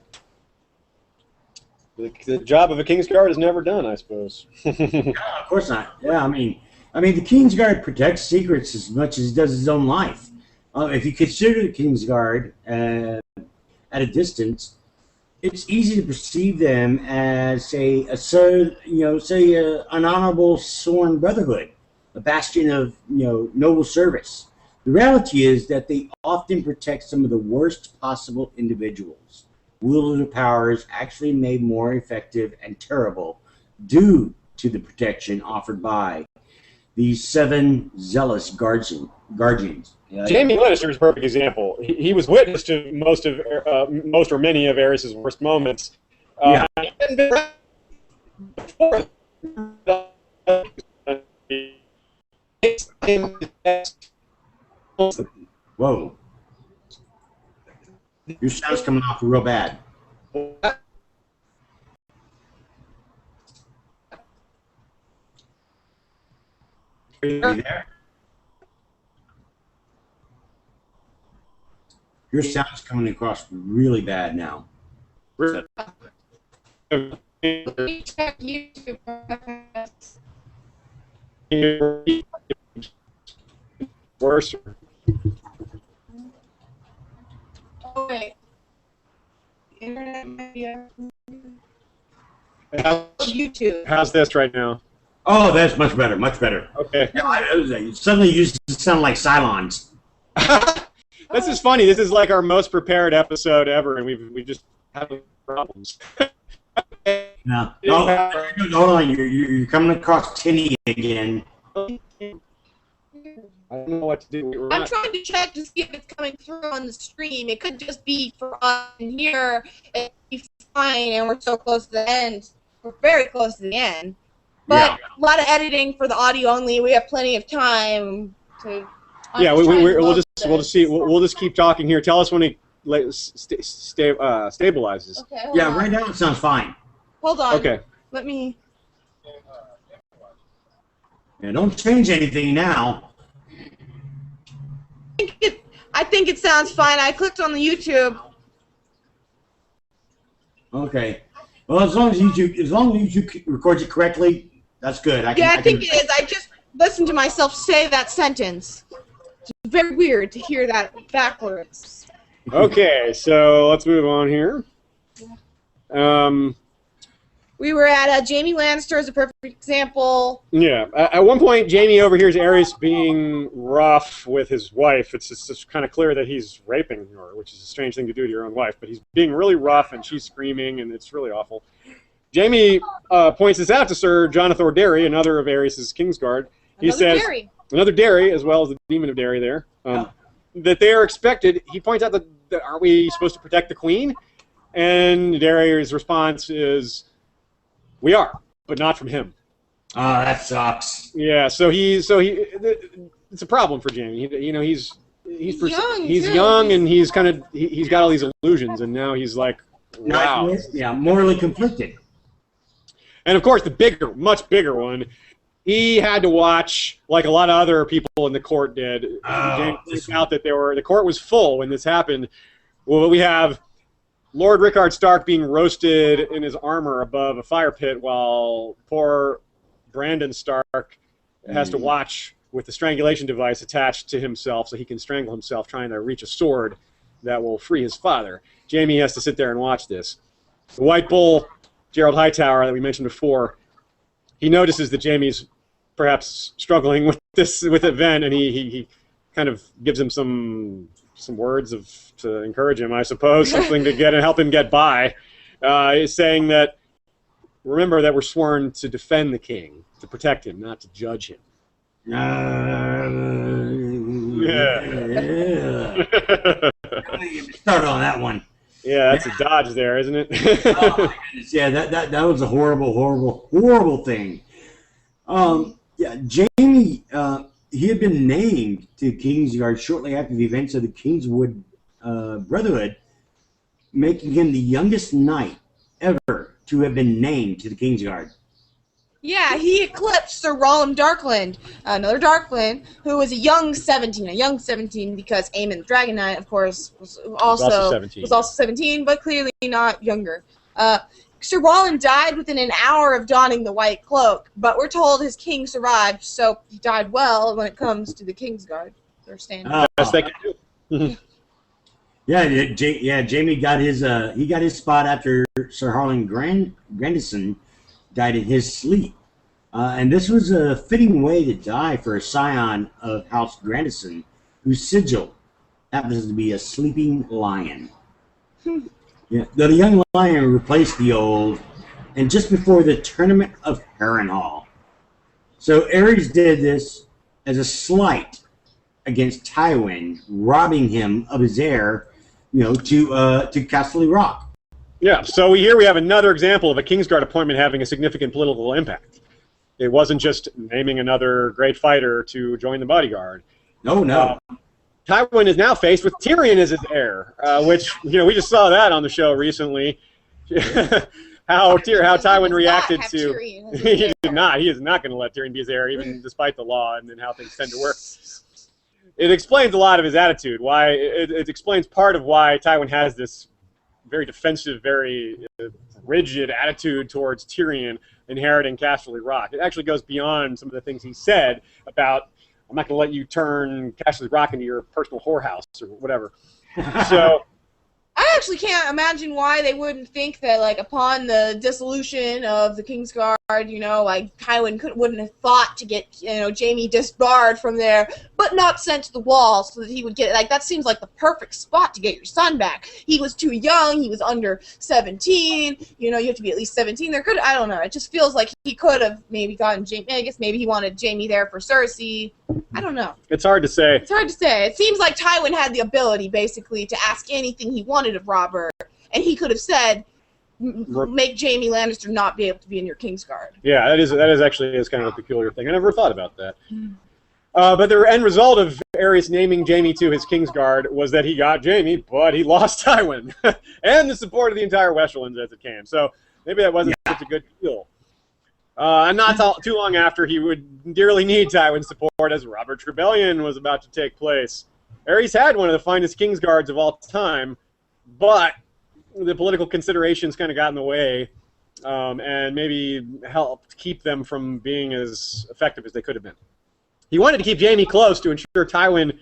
The job of a Kingsguard is never done, I suppose. No, of course not. Yeah, I mean, the Kingsguard protects secrets as much as he does his own life. If you consider the Kingsguard at a distance, it's easy to perceive them as, say, an honorable sworn brotherhood, a bastion of, noble service. The reality is that they often protect some of the worst possible individuals, wielding their powers actually made more effective and terrible due to the protection offered by these 7 zealous guardians. Jaime Lannister is a perfect example. He was witness to most or many of Aerys' worst moments. Yeah. Whoa. Your sound's coming off real bad. Are you there? Your sound's coming across really bad now. Really? Let me check YouTube. Worse. Oh, wait. Internet media. YouTube. How's this right now? Oh, that's much better, much better. Okay. Suddenly you sound like Cylons. This is funny. This is like our most prepared episode ever, and we just have problems. No. Oh, hold on. You're coming across tinny again. I don't know what to do. I'm trying to check to see if it's coming through on the stream. It could just be for us in here. It'd be fine, and we're so close to the end. We're very close to the end. But Yeah. a lot of editing for the audio only. We have plenty of time to. Yeah, we'll just keep talking here. Tell us when it stabilizes. Okay, hold Yeah, on. right now it sounds fine. Hold on. Okay. Let me. Yeah, don't change anything now. I think it sounds fine. I clicked on the YouTube. Okay. Well, as long as YouTube records it correctly, that's good. I think it is. I just listened to myself say that sentence. It's very weird to hear that backwards. Okay, so let's move on here. We were at Jamie Lannister as a perfect example. Yeah, at one point, Jamie overhears Aerys being rough with his wife. It's just kind of clear that he's raping her, which is a strange thing to do to your own wife. But he's being really rough, and she's screaming, and it's really awful. Jamie points this out to Sir Jonathan Darry, another of Aerys' Kingsguard. He says, another Darry, as well as the Demon of Darry there, that they are expected. He points out that aren't we supposed to protect the Queen? And Darry's response is, we are, but not from him. Oh, that sucks. Yeah, so it's a problem for Jamie. He's young and he's got all these illusions, and now he's like, wow. Yeah, morally conflicted. And of course, the much bigger one, he had to watch, like a lot of other people in the court did. Jamie points out that the court was full when this happened. Well, we have Lord Rickard Stark being roasted in his armor above a fire pit, while poor Brandon Stark has to watch with the strangulation device attached to himself so he can strangle himself trying to reach a sword that will free his father. Jamie has to sit there and watch this. The White Bull, Gerold Hightower, that we mentioned before, he notices that Jamie's perhaps struggling with this event, and he kind of gives him some words to encourage him, I suppose, something to help him get by. He's saying that, remember that we're sworn to defend the king, to protect him, not to judge him. Start on that one. Yeah, that's a dodge there, isn't it? Oh, my goodness. Yeah, that was a horrible thing. Yeah, Jamie, he had been named to Kingsguard shortly after the events of the Kingswood Brotherhood, making him the youngest knight ever to have been named to the Kingsguard. Yeah, he eclipsed Sir Roland Darkland, another Darkland, who was a young 17 because Aemon the Dragonknight, of course, was also 17, but clearly not younger. Sir Roland died within an hour of donning the white cloak, but we're told his king survived, so he died well when it comes to the Kingsguard. They're standing. Best they can do. Jamie got his spot after Sir Harlan Grandison died in his sleep. And this was a fitting way to die for a scion of House Grandison, whose sigil happens to be a sleeping lion. Yeah, the young lion replaced the old, and just before the tournament of Harrenhal. So Aerys did this as a slight against Tywin, robbing him of his heir, to Castle Rock. Yeah, so here we have another example of a Kingsguard appointment having a significant political impact. It wasn't just naming another great fighter to join the bodyguard. No. Tywin is now faced with Tyrion as his heir, which we just saw that on the show recently. how Tywin reacted to. He did not. He is not going to let Tyrion be his heir, even despite the law and how things tend to work. it explains a lot of his attitude. Why it explains part of why Tywin has this very defensive, very rigid attitude towards Tyrion inheriting Casterly Rock. It actually goes beyond some of the things he said about, I'm not going to let you turn Casterly Rock into your personal whorehouse or whatever. So I actually can't imagine why they wouldn't think that, like, upon the dissolution of the Kingsguard, you know, like, Tywin wouldn't have thought to get, you know, Jaime disbarred from there, but not sent to the wall so that he would get, like, that seems like the perfect spot to get your son back. He was too young, he was under 17, you know, you have to be at least 17. I don't know, it just feels like he could have maybe gotten Jaime, I guess maybe he wanted Jaime there for Cersei. I don't know. it's hard to say. It's hard to say. It seems like Tywin had the ability, basically, to ask anything he wanted of Robert, and he could have said, make Jaime Lannister not be able to be in your Kingsguard. Yeah, that is actually kind of a peculiar thing. I never thought about that. But the end result of Aerys naming Jaime to his Kingsguard was that he got Jaime, but he lost Tywin. And the support of the entire Westerlands as it came. So maybe that wasn't such a good deal. And not too long after, he would dearly need Tywin's support as Robert's Rebellion was about to take place. Aerys had one of the finest Kingsguards of all time, but the political considerations kind of got in the way and maybe helped keep them from being as effective as they could have been. He wanted to keep Jaime close to ensure Tywin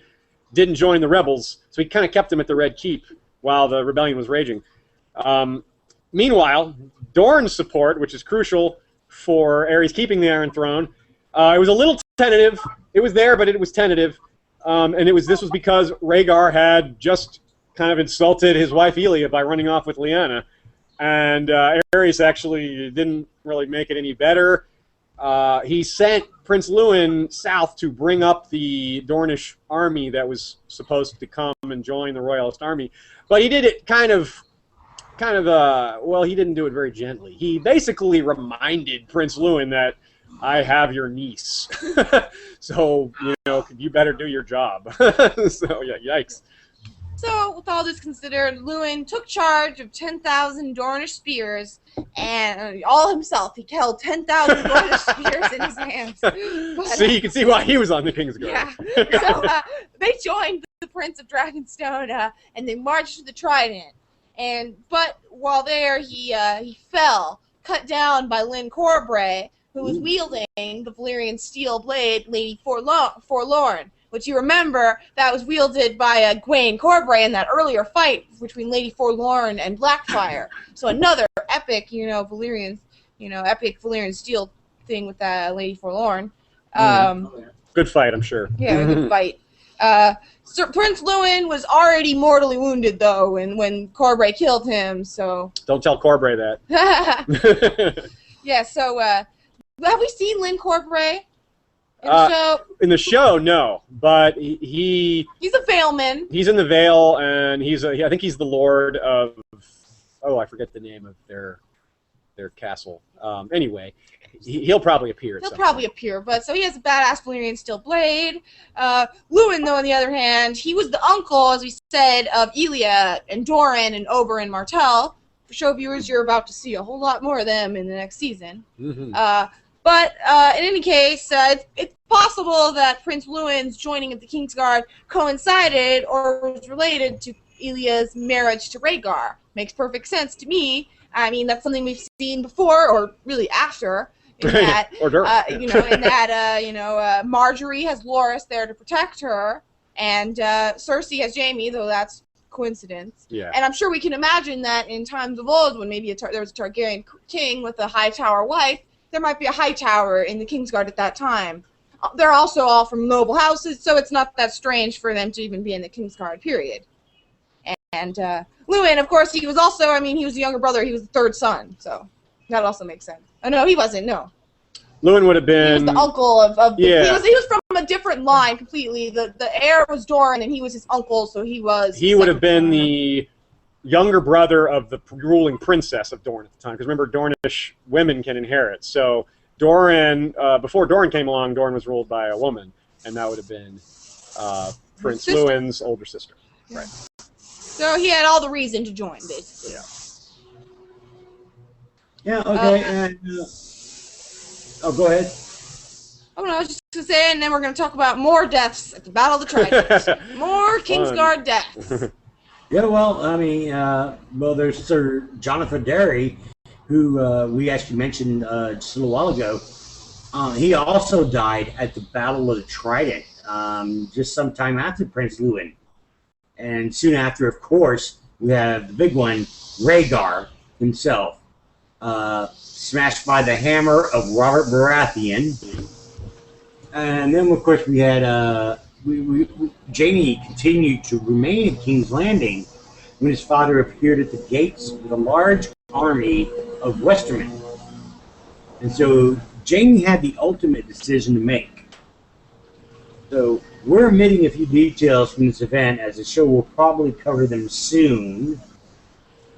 didn't join the rebels, so he kind of kept him at the Red Keep while the rebellion was raging. Meanwhile, Dorne's support, which is crucial for Aerys keeping the Iron Throne, it was a little tentative. It was there, but it was tentative. And this was because Rhaegar had just kind of insulted his wife Elia by running off with Lyanna. And Aerys actually didn't really make it any better. He sent Prince Lewin south to bring up the Dornish army that was supposed to come and join the Royalist army. But he did it well, he didn't do it very gently. He basically reminded Prince Lewin that, I have your niece. So, you know, you better do your job. So, yeah, yikes. So, with all this considered, Lewin took charge of 10,000 Dornish spears, and all himself. He held 10,000 Dornish spears in his hands. But, so you can see why he was on the Kingsguard. Yeah. So, they joined the Prince of Dragonstone, and they marched to the Trident. But while there, he fell, cut down by Lyn Corbray, who was wielding the Valyrian steel blade, Lady Forlorn, which you remember that was wielded by Gwaine Corbray in that earlier fight between Lady Forlorn and Blackfyre. So another epic, epic Valyrian steel thing with Lady Forlorn. Good fight, I'm sure. Yeah, good fight. Sir Prince Lewin was already mortally wounded, though, when Corbray killed him, so... Don't tell Corbray that. Yeah, so, have we seen Lyn Corbray in the show? In the show, no. But he's a Valeman. He's in the Vale, and I think he's the Lord of... Oh, I forget the name of their castle. Anyway, he'll probably appear. He'll probably appear, but so he has a badass Valyrian steel blade. Lewin, though, on the other hand, he was the uncle, as we said, of Elia and Doran and Oberyn Martell. For show viewers, you're about to see a whole lot more of them in the next season. But in any case, it's possible that Prince Lewin's joining of the Kingsguard coincided or was related to Elia's marriage to Rhaegar. Makes perfect sense to me. I mean, that's something we've seen before, or really after. In that, Marjorie has Loras there to protect her, and Cersei has Jaime, though that's coincidence. Yeah. And I'm sure we can imagine that in times of old, when maybe there was a Targaryen king with a Hightower wife, there might be a Hightower in the Kingsguard at that time. They're also all from noble houses, so it's not that strange for them to even be in the Kingsguard, period. And Lewin, of course, he was also, he was the younger brother, he was the third son, so that also makes sense. Oh, no, he wasn't, no. Lewin would have been... He was the uncle of yeah. He was from a different line completely. The heir was Doran, and he was his uncle, so he was... He would have been the younger brother of the ruling princess of Dorne at the time, because remember, Dornish women can inherit. So Doran, before Doran came along, Doran was ruled by a woman, and that would have been Prince Lewin's older sister. Yeah. Right. So he had all the reason to join, basically. Yeah, okay, and... oh, go ahead. Oh no, I was just gonna say, and then we're gonna talk about more deaths at the Battle of the Tridents. More Kingsguard deaths. Yeah, well, I mean, there's Sir Jonathan Derry, who we actually mentioned just a little while ago. He also died at the Battle of the Trident, just sometime after Prince Lewin. And soon after, of course, we have the big one, Rhaegar himself, smashed by the hammer of Robert Baratheon. And then, of course, we had Jaime continued to remain at King's Landing when his father appeared at the gates with a large army of Westermen. And so Jaime had the ultimate decision to make. So we're omitting a few details from this event, as the show will probably cover them soon.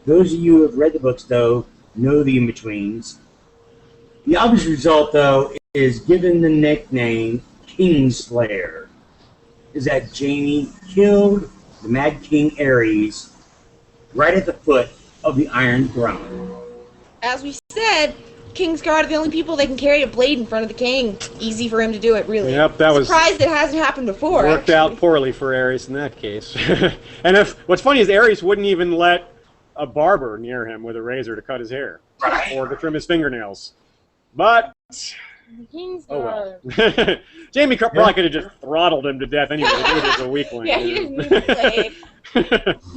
Those of you who have read the books, though, know the in-betweens. The obvious result, though, is given the nickname Kingslayer, is that Jaime killed the Mad King Aerys right at the foot of the Iron Throne. As we said, Kingsguard are the only people that can carry a blade in front of the king. Easy for him to do it, really. Yep, that was surprised it hasn't happened before. Worked out poorly for Aerys in that case. And what's funny is Aerys wouldn't even let a barber near him with a razor to cut his hair or to trim his fingernails. But Kingsguard. well. Jaime probably could have just throttled him to death anyway. He was a weakling. Yeah, he didn't need a blade.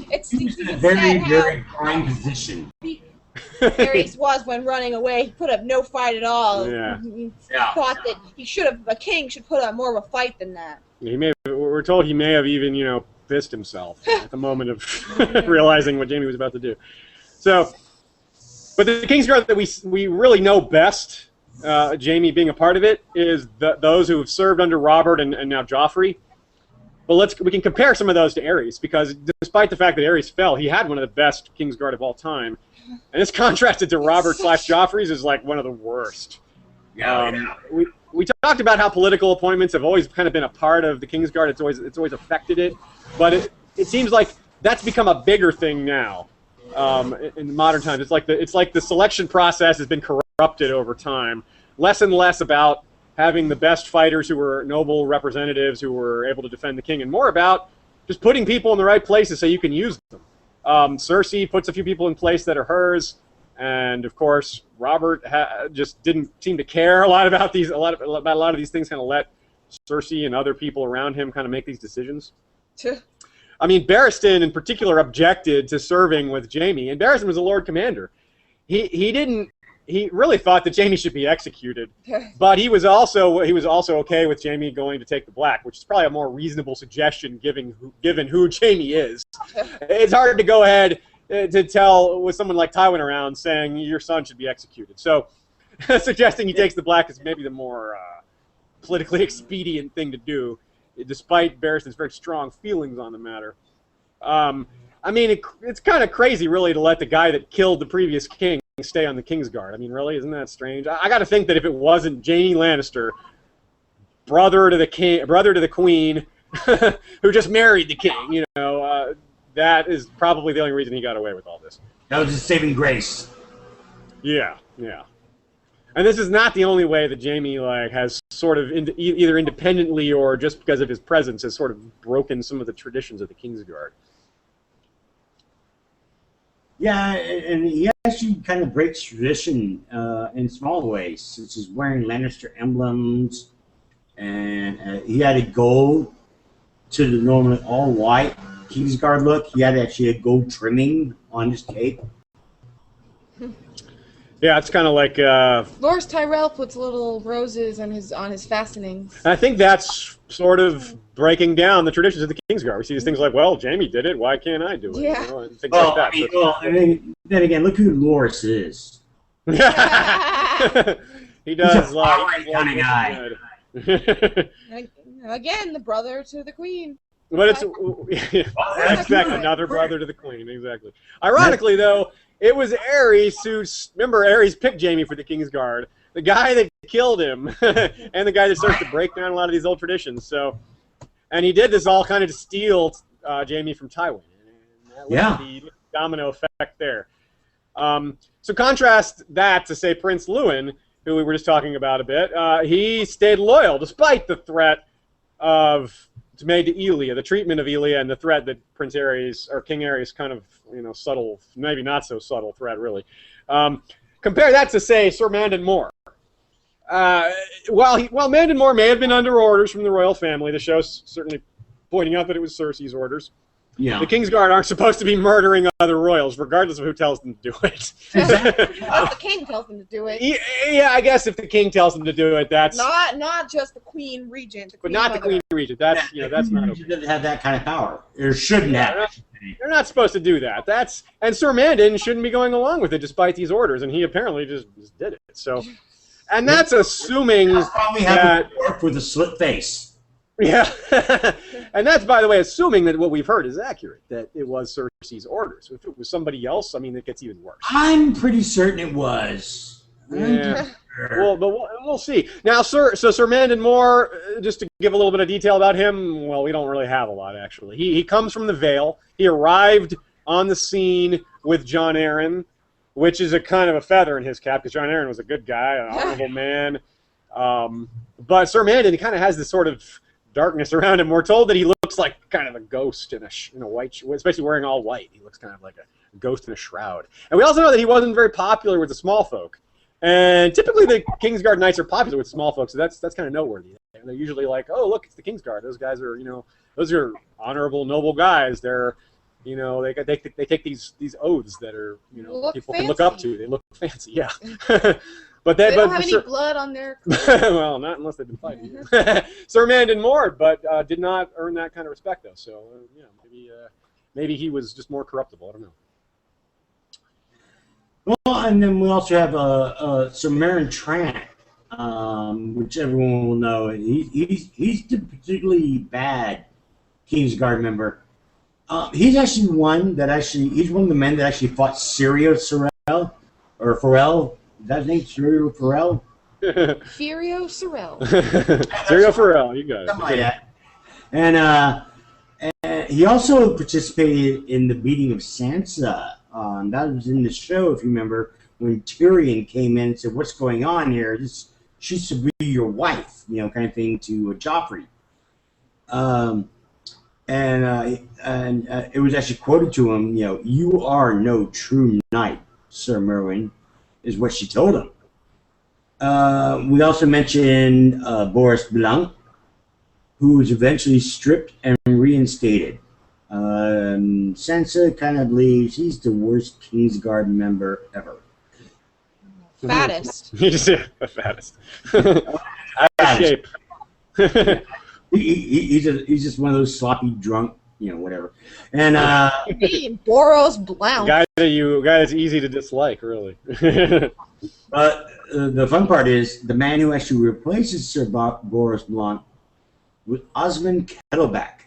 It's He was in a very, very prime position. Aerys was when running away. He put up no fight at all. Yeah. He thought that a king should put up more of a fight than that. We're told he may have even, pissed himself at the moment of realizing what Jaime was about to do. So, but the Kingsguard that we really know best, Jaime being a part of it, is those who have served under Robert and now Joffrey. But we can compare some of those to Aerys, because despite the fact that Aerys fell, he had one of the best Kingsguard of all time. And this contrasted to Robert/Joffrey's is like one of the worst. We talked about how political appointments have always kind of been a part of the Kingsguard. It's always affected it, but it seems like that's become a bigger thing now in modern times. It's like the selection process has been corrupted over time. Less and less about having the best fighters who were noble representatives who were able to defend the king, and more about just putting people in the right places so you can use them. Cersei puts a few people in place that are hers, and of course Robert just didn't seem to care a lot about a lot of these things. Kind of let Cersei and other people around him kind of make these decisions. I mean, Barristan in particular objected to serving with Jaime, and Barristan was a Lord Commander. He really thought that Jaime should be executed, but he was also okay with Jaime going to take the Black, which is probably a more reasonable suggestion given who Jaime is. It's hard to go ahead to tell with someone like Tywin around saying your son should be executed. So suggesting he takes the Black is maybe the more politically expedient thing to do, despite Barristan's very strong feelings on the matter. I mean, it's kind of crazy, really, to let the guy that killed the previous king stay on the Kingsguard. I mean, really, isn't that strange? I got to think that if it wasn't Jaime Lannister, brother to the queen, who just married the king, that is probably the only reason he got away with all this. That was his saving grace. Yeah. And this is not the only way that Jaime has sort of either independently or just because of his presence has sort of broken some of the traditions of the Kingsguard. Yeah, and he actually kind of breaks tradition in small ways, such as wearing Lannister emblems, and he had a gold to the normally all-white Kingsguard look. He had actually a gold trimming on his cape. Yeah, it's kind of like Loras Tyrell puts little roses on his fastenings. I think that's sort of breaking down the traditions of the Kingsguard. We see these things like, well, Jaime did it, why can't I do it? Yeah. And things like that. I mean, then again, look who Loras is. He does. He's a fiery kind of guy. Again, the brother to the queen. But it's exactly another brother to the queen. Exactly. Ironically, though, it was Aerys who, remember, Aerys picked Jaime for the Kingsguard, the guy that killed him, and the guy that starts to break down a lot of these old traditions. So, and he did this all kind of to steal Jaime from Tywin. And that was the domino effect there. So contrast that to, say, Prince Lewin, who we were just talking about a bit, he stayed loyal despite the threat made to Elia, the treatment of Elia, and the threat that Prince Aerys or King Aerys kind of subtle, maybe not so subtle threat really. Compare that to say Sir Mandon Moore. While Mandon Moore may have been under orders from the royal family, the show's certainly pointing out that it was Cersei's orders. Yeah. The Kingsguard aren't supposed to be murdering other royals, regardless of who tells them to do it. Well, the king tells them to do it. Yeah, I guess if the king tells them to do it, that's not just the queen regent. But not the queen regent. That's that's not okay. Doesn't have that kind of power. Or shouldn't have. They're not supposed to do that. And Sir Mandon shouldn't be going along with it despite these orders, and he apparently just did it. So, and that's assuming that work with a slit face. Yeah, and that's, by the way, assuming that what we've heard is accurate, that it was Cersei's orders. If it was somebody else, I mean, it gets even worse. I'm pretty certain it was. Yeah. Well, but we'll see. Now, Sir Mandon Moore, just to give a little bit of detail about him, well, we don't really have a lot, actually. He comes from the Vale. He arrived on the scene with Jon Arryn, which is a kind of a feather in his cap, because Jon Arryn was a good guy, an honorable man. But Sir Mandon, he kind of has this sort of darkness around him. We're told that he looks like kind of a ghost in a white, especially wearing all white. He looks kind of like a ghost in a shroud. And we also know that he wasn't very popular with the small folk. And typically the Kingsguard knights are popular with small folk, so that's kind of noteworthy. They're usually like, oh, look, it's the Kingsguard. Those guys are, those are honorable, noble guys. They're, they take these oaths that are, people can look up to. They look fancy, yeah. But they don't have any blood on their well, not unless they've been fighting. Sir Mandon Moore, but did not earn that kind of respect, though. So, maybe he was just more corruptible. I don't know. Well, and then we also have Sir Meryn Trant, which everyone will know. He's the particularly bad Kingsguard member. He's actually he's one of the men that actually fought Syrio Farrell. Is that his name? Syrio Farrell? Furio Sorrell. Syrio Farrell, you got it. Something like that. And he also participated in the beating of Sansa. That was in the show, if you remember, when Tyrion came in and said, "What's going on here? She should be your wife," kind of thing to Joffrey. And it was actually quoted to him, "You are no true knight, Sir Merwin," is what she told him. We also mentioned Boris Blum, who was eventually stripped and reinstated. Sansa kind of believes he's the worst Kingsguard member ever. Fattest. He's the fattest. Out of shape. He's just one of those sloppy drunk, whatever. And Boros Blum. Guy that's easy to dislike, really. But the fun part is the man who actually replaces Sir Boris Blum was Osmond Kettleback.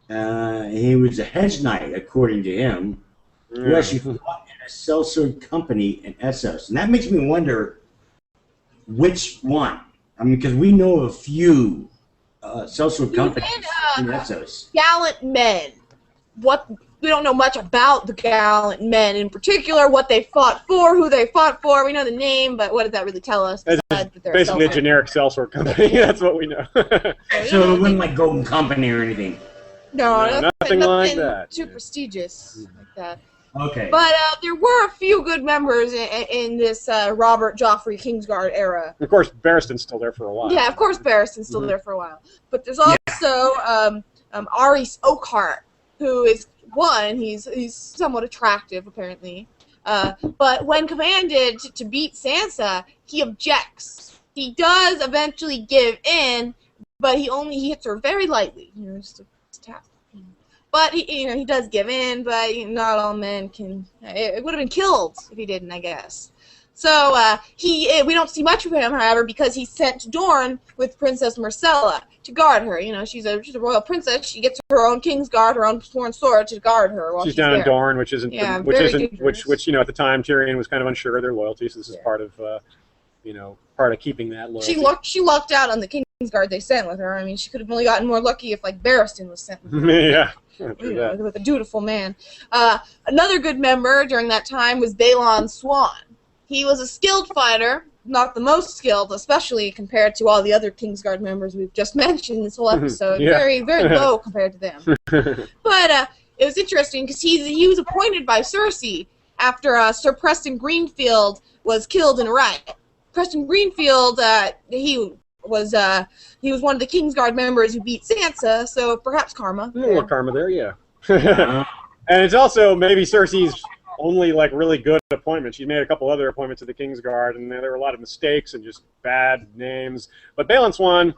He was a hedge knight, according to him, who actually fought in a sellsword company in Essos. And that makes me wonder which one. I mean, because we know of a few sellsword companies in Essos. Gallant men. We don't know much about the gallant men in particular, what they fought for, who they fought for. We know the name, but what does that really tell us? Basically a generic sellsword company. That's what we know. So it wasn't like Golden Company or anything. No, nothing like that. Too prestigious like that. Okay. But there were a few good members in this Robert Joffrey Kingsguard era. Of course, Barristan's still there for a while. Yeah, of course, Barristan's still there for a while. But there's also Aerys Oakhart, who is he's somewhat attractive apparently. But when commanded to beat Sansa, he objects. He does eventually give in, but he hits her very lightly. Just a tap. But he does give in, but not all men can. It would have been killed if he didn't, I guess. So we don't see much of him, however, because he's sent to Dorne with Princess Myrcella to guard her. She's a royal princess. She gets her own Kingsguard, her own sworn sword to guard her while she's down there. in Dorne, which at the time Tyrion was kind of unsure of their loyalty. So this is part of keeping that loyalty. She lucked out on the Kingsguard they sent with her. I mean, she could have only gotten more lucky if Barristan was sent with her. Yeah. With a dutiful man. Another good member during that time was Balon Swan. He was a skilled fighter, not the most skilled, especially compared to all the other Kingsguard members we've just mentioned this whole episode. Yeah. Very, very low compared to them. But it was interesting because he was appointed by Cersei after Sir Preston Greenfield was killed in a riot. Preston Greenfield, he was one of the Kingsguard members who beat Sansa, so perhaps karma. A little karma there, yeah. And it's also maybe Cersei's only like really good appointment. She made a couple other appointments to the Kingsguard, and there were a lot of mistakes and just bad names. But Balon Swan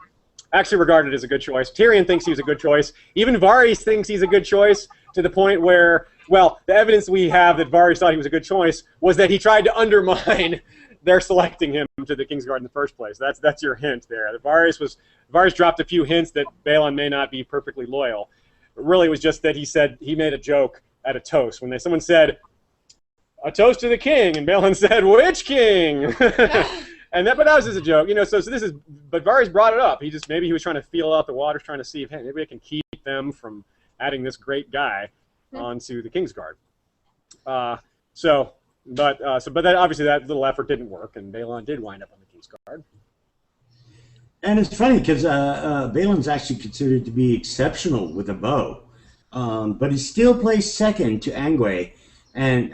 actually regarded as a good choice. Tyrion thinks he was a good choice. Even Varys thinks he's a good choice, to the point where, well, the evidence we have that Varys thought he was a good choice was that he tried to undermine their selecting him to the Kingsguard in the first place. That's your hint there. Varys dropped a few hints that Balon may not be perfectly loyal. But really, it was just that he made a joke at a toast when someone said, "A toast to the king," and Balon said, "Which king?" But that was just a joke, but Varys brought it up. Maybe he was trying to feel out the waters, trying to see if, hey, maybe I can keep them from adding this great guy onto the Kingsguard. But that obviously that little effort didn't work, and Balon did wind up on the Kingsguard. And it's funny because Balon's actually considered to be exceptional with a bow, but he still plays second to Angway. And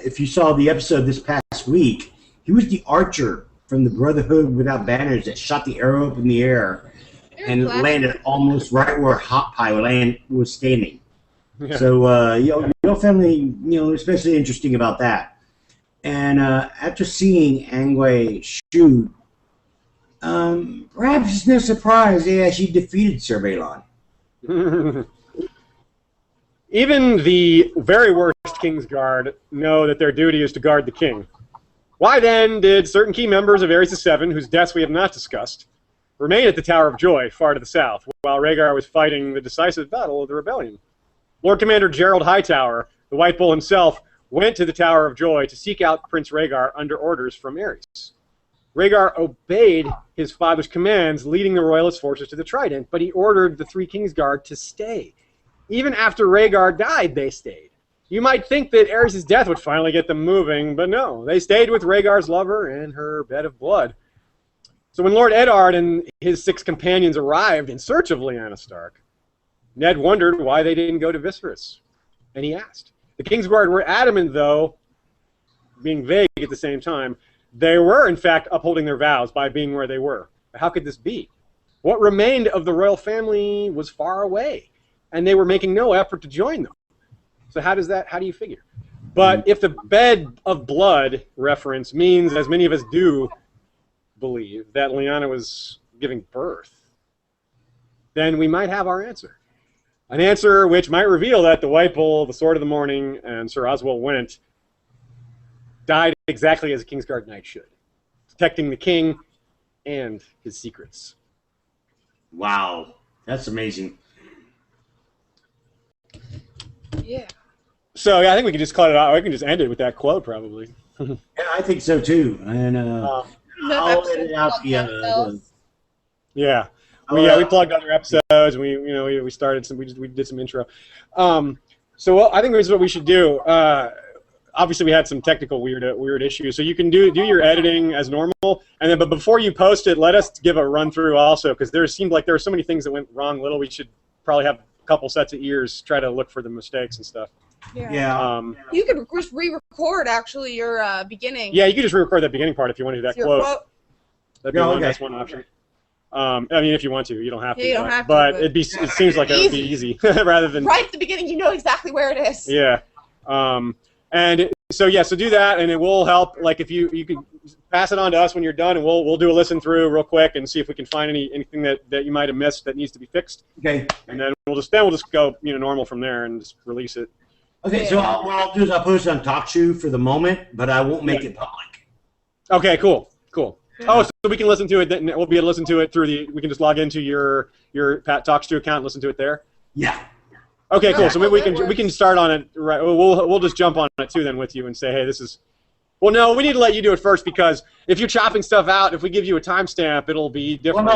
if you saw the episode this past week, he was the archer from the Brotherhood Without Banners that shot the arrow up in the air and landed almost right where Hot Pie was standing. Yeah. So your family, especially interesting about that. And after seeing Angway shoot, perhaps it's no surprise they actually defeated Ser Balon. Even the very worst Kingsguard know that their duty is to guard the king. Why then did certain key members of Ares the Seven, whose deaths we have not discussed, remain at the Tower of Joy, far to the south, while Rhaegar was fighting the decisive battle of the rebellion? Lord Commander Gerold Hightower, the White Bull himself, went to the Tower of Joy to seek out Prince Rhaegar under orders from Ares. Rhaegar obeyed his father's commands, leading the royalist forces to the Trident, but he ordered the three Kingsguard to stay. Even after Rhaegar died, they stayed. You might think that Ares' death would finally get them moving, but no. They stayed with Rhaegar's lover and her bed of blood. So when Lord Eddard and his 6 companions arrived in search of Lyanna Stark, Ned wondered why they didn't go to Viserys, and he asked. The Kingsguard were adamant, though, being vague at the same time, they were, in fact, upholding their vows by being where they were. But how could this be? What remained of the royal family was far away, and they were making no effort to join them. So how do you figure? But if the bed of blood reference means, as many of us do believe, that Lyanna was giving birth, then we might have our answer. An answer which might reveal that the White Bull, the Sword of the Morning, and Sir Oswell Went died exactly as a Kingsguard knight should, protecting the king and his secrets. Wow, that's amazing. Yeah. So yeah, I think we can just cut it out. We can just end it with that quote, probably. Yeah, I think so too. And I'll edit out the yeah. We plugged other episodes. We started some. We did some intro. So I think this is what we should do. Obviously, we had some technical weird issues. So you can do your editing as normal, and then but before you post it, let us give a run through also, because there seemed like there were so many things that went wrong. We should probably have a couple sets of ears, try to look for the mistakes and stuff. Yeah. You could just re-record actually your beginning. Yeah, you could just re-record that beginning part if you want to do that quote. That'd be that's one option. I mean, if you want to, you don't have to. Yeah, you don't have to. But it seems like it would be easy rather than right at the beginning. You know exactly where it is. Yeah. So do that, and it will help. Like if you can pass it on to us when you're done, and we'll do a listen through real quick and see if we can find anything that you might have missed that needs to be fixed. Okay. And then we'll just go normal from there and just release it. Okay. So what I'll do is I'll post it on TalkShoe for the moment, but I won't make it public. Okay. Cool. Yeah. Oh, so we can listen to it. Then we'll be able to listen to it through we can just log into your Pat TalkShoe account and listen to it there. Yeah. Okay, cool. So maybe we can start on it. Right. We'll just jump on it too then with you and say, hey, this is. Well, no, we need to let you do it first, because if you're chopping stuff out, if we give you a timestamp, it'll be different.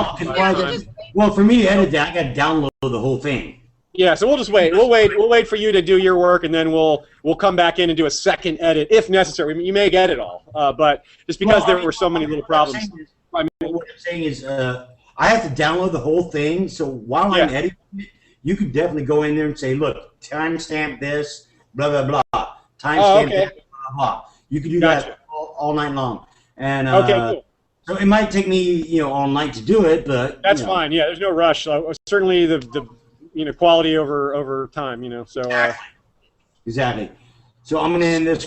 Well, for me to edit that, I got to download the whole thing. Yeah, so we'll just wait. We'll wait for you to do your work, and then we'll come back in and do a second edit if necessary. You may get it all, but just because there were so many little problems. What I'm saying is, I have to download the whole thing. So while I'm editing it, you can definitely go in there and say, "Look, timestamp this, blah blah blah, timestamp that, blah blah." You can do that all night long, and cool. So it might take me, all night to do it, but that's fine. Yeah, there's no rush. Certainly the quality over time. So exactly. So I'm gonna end this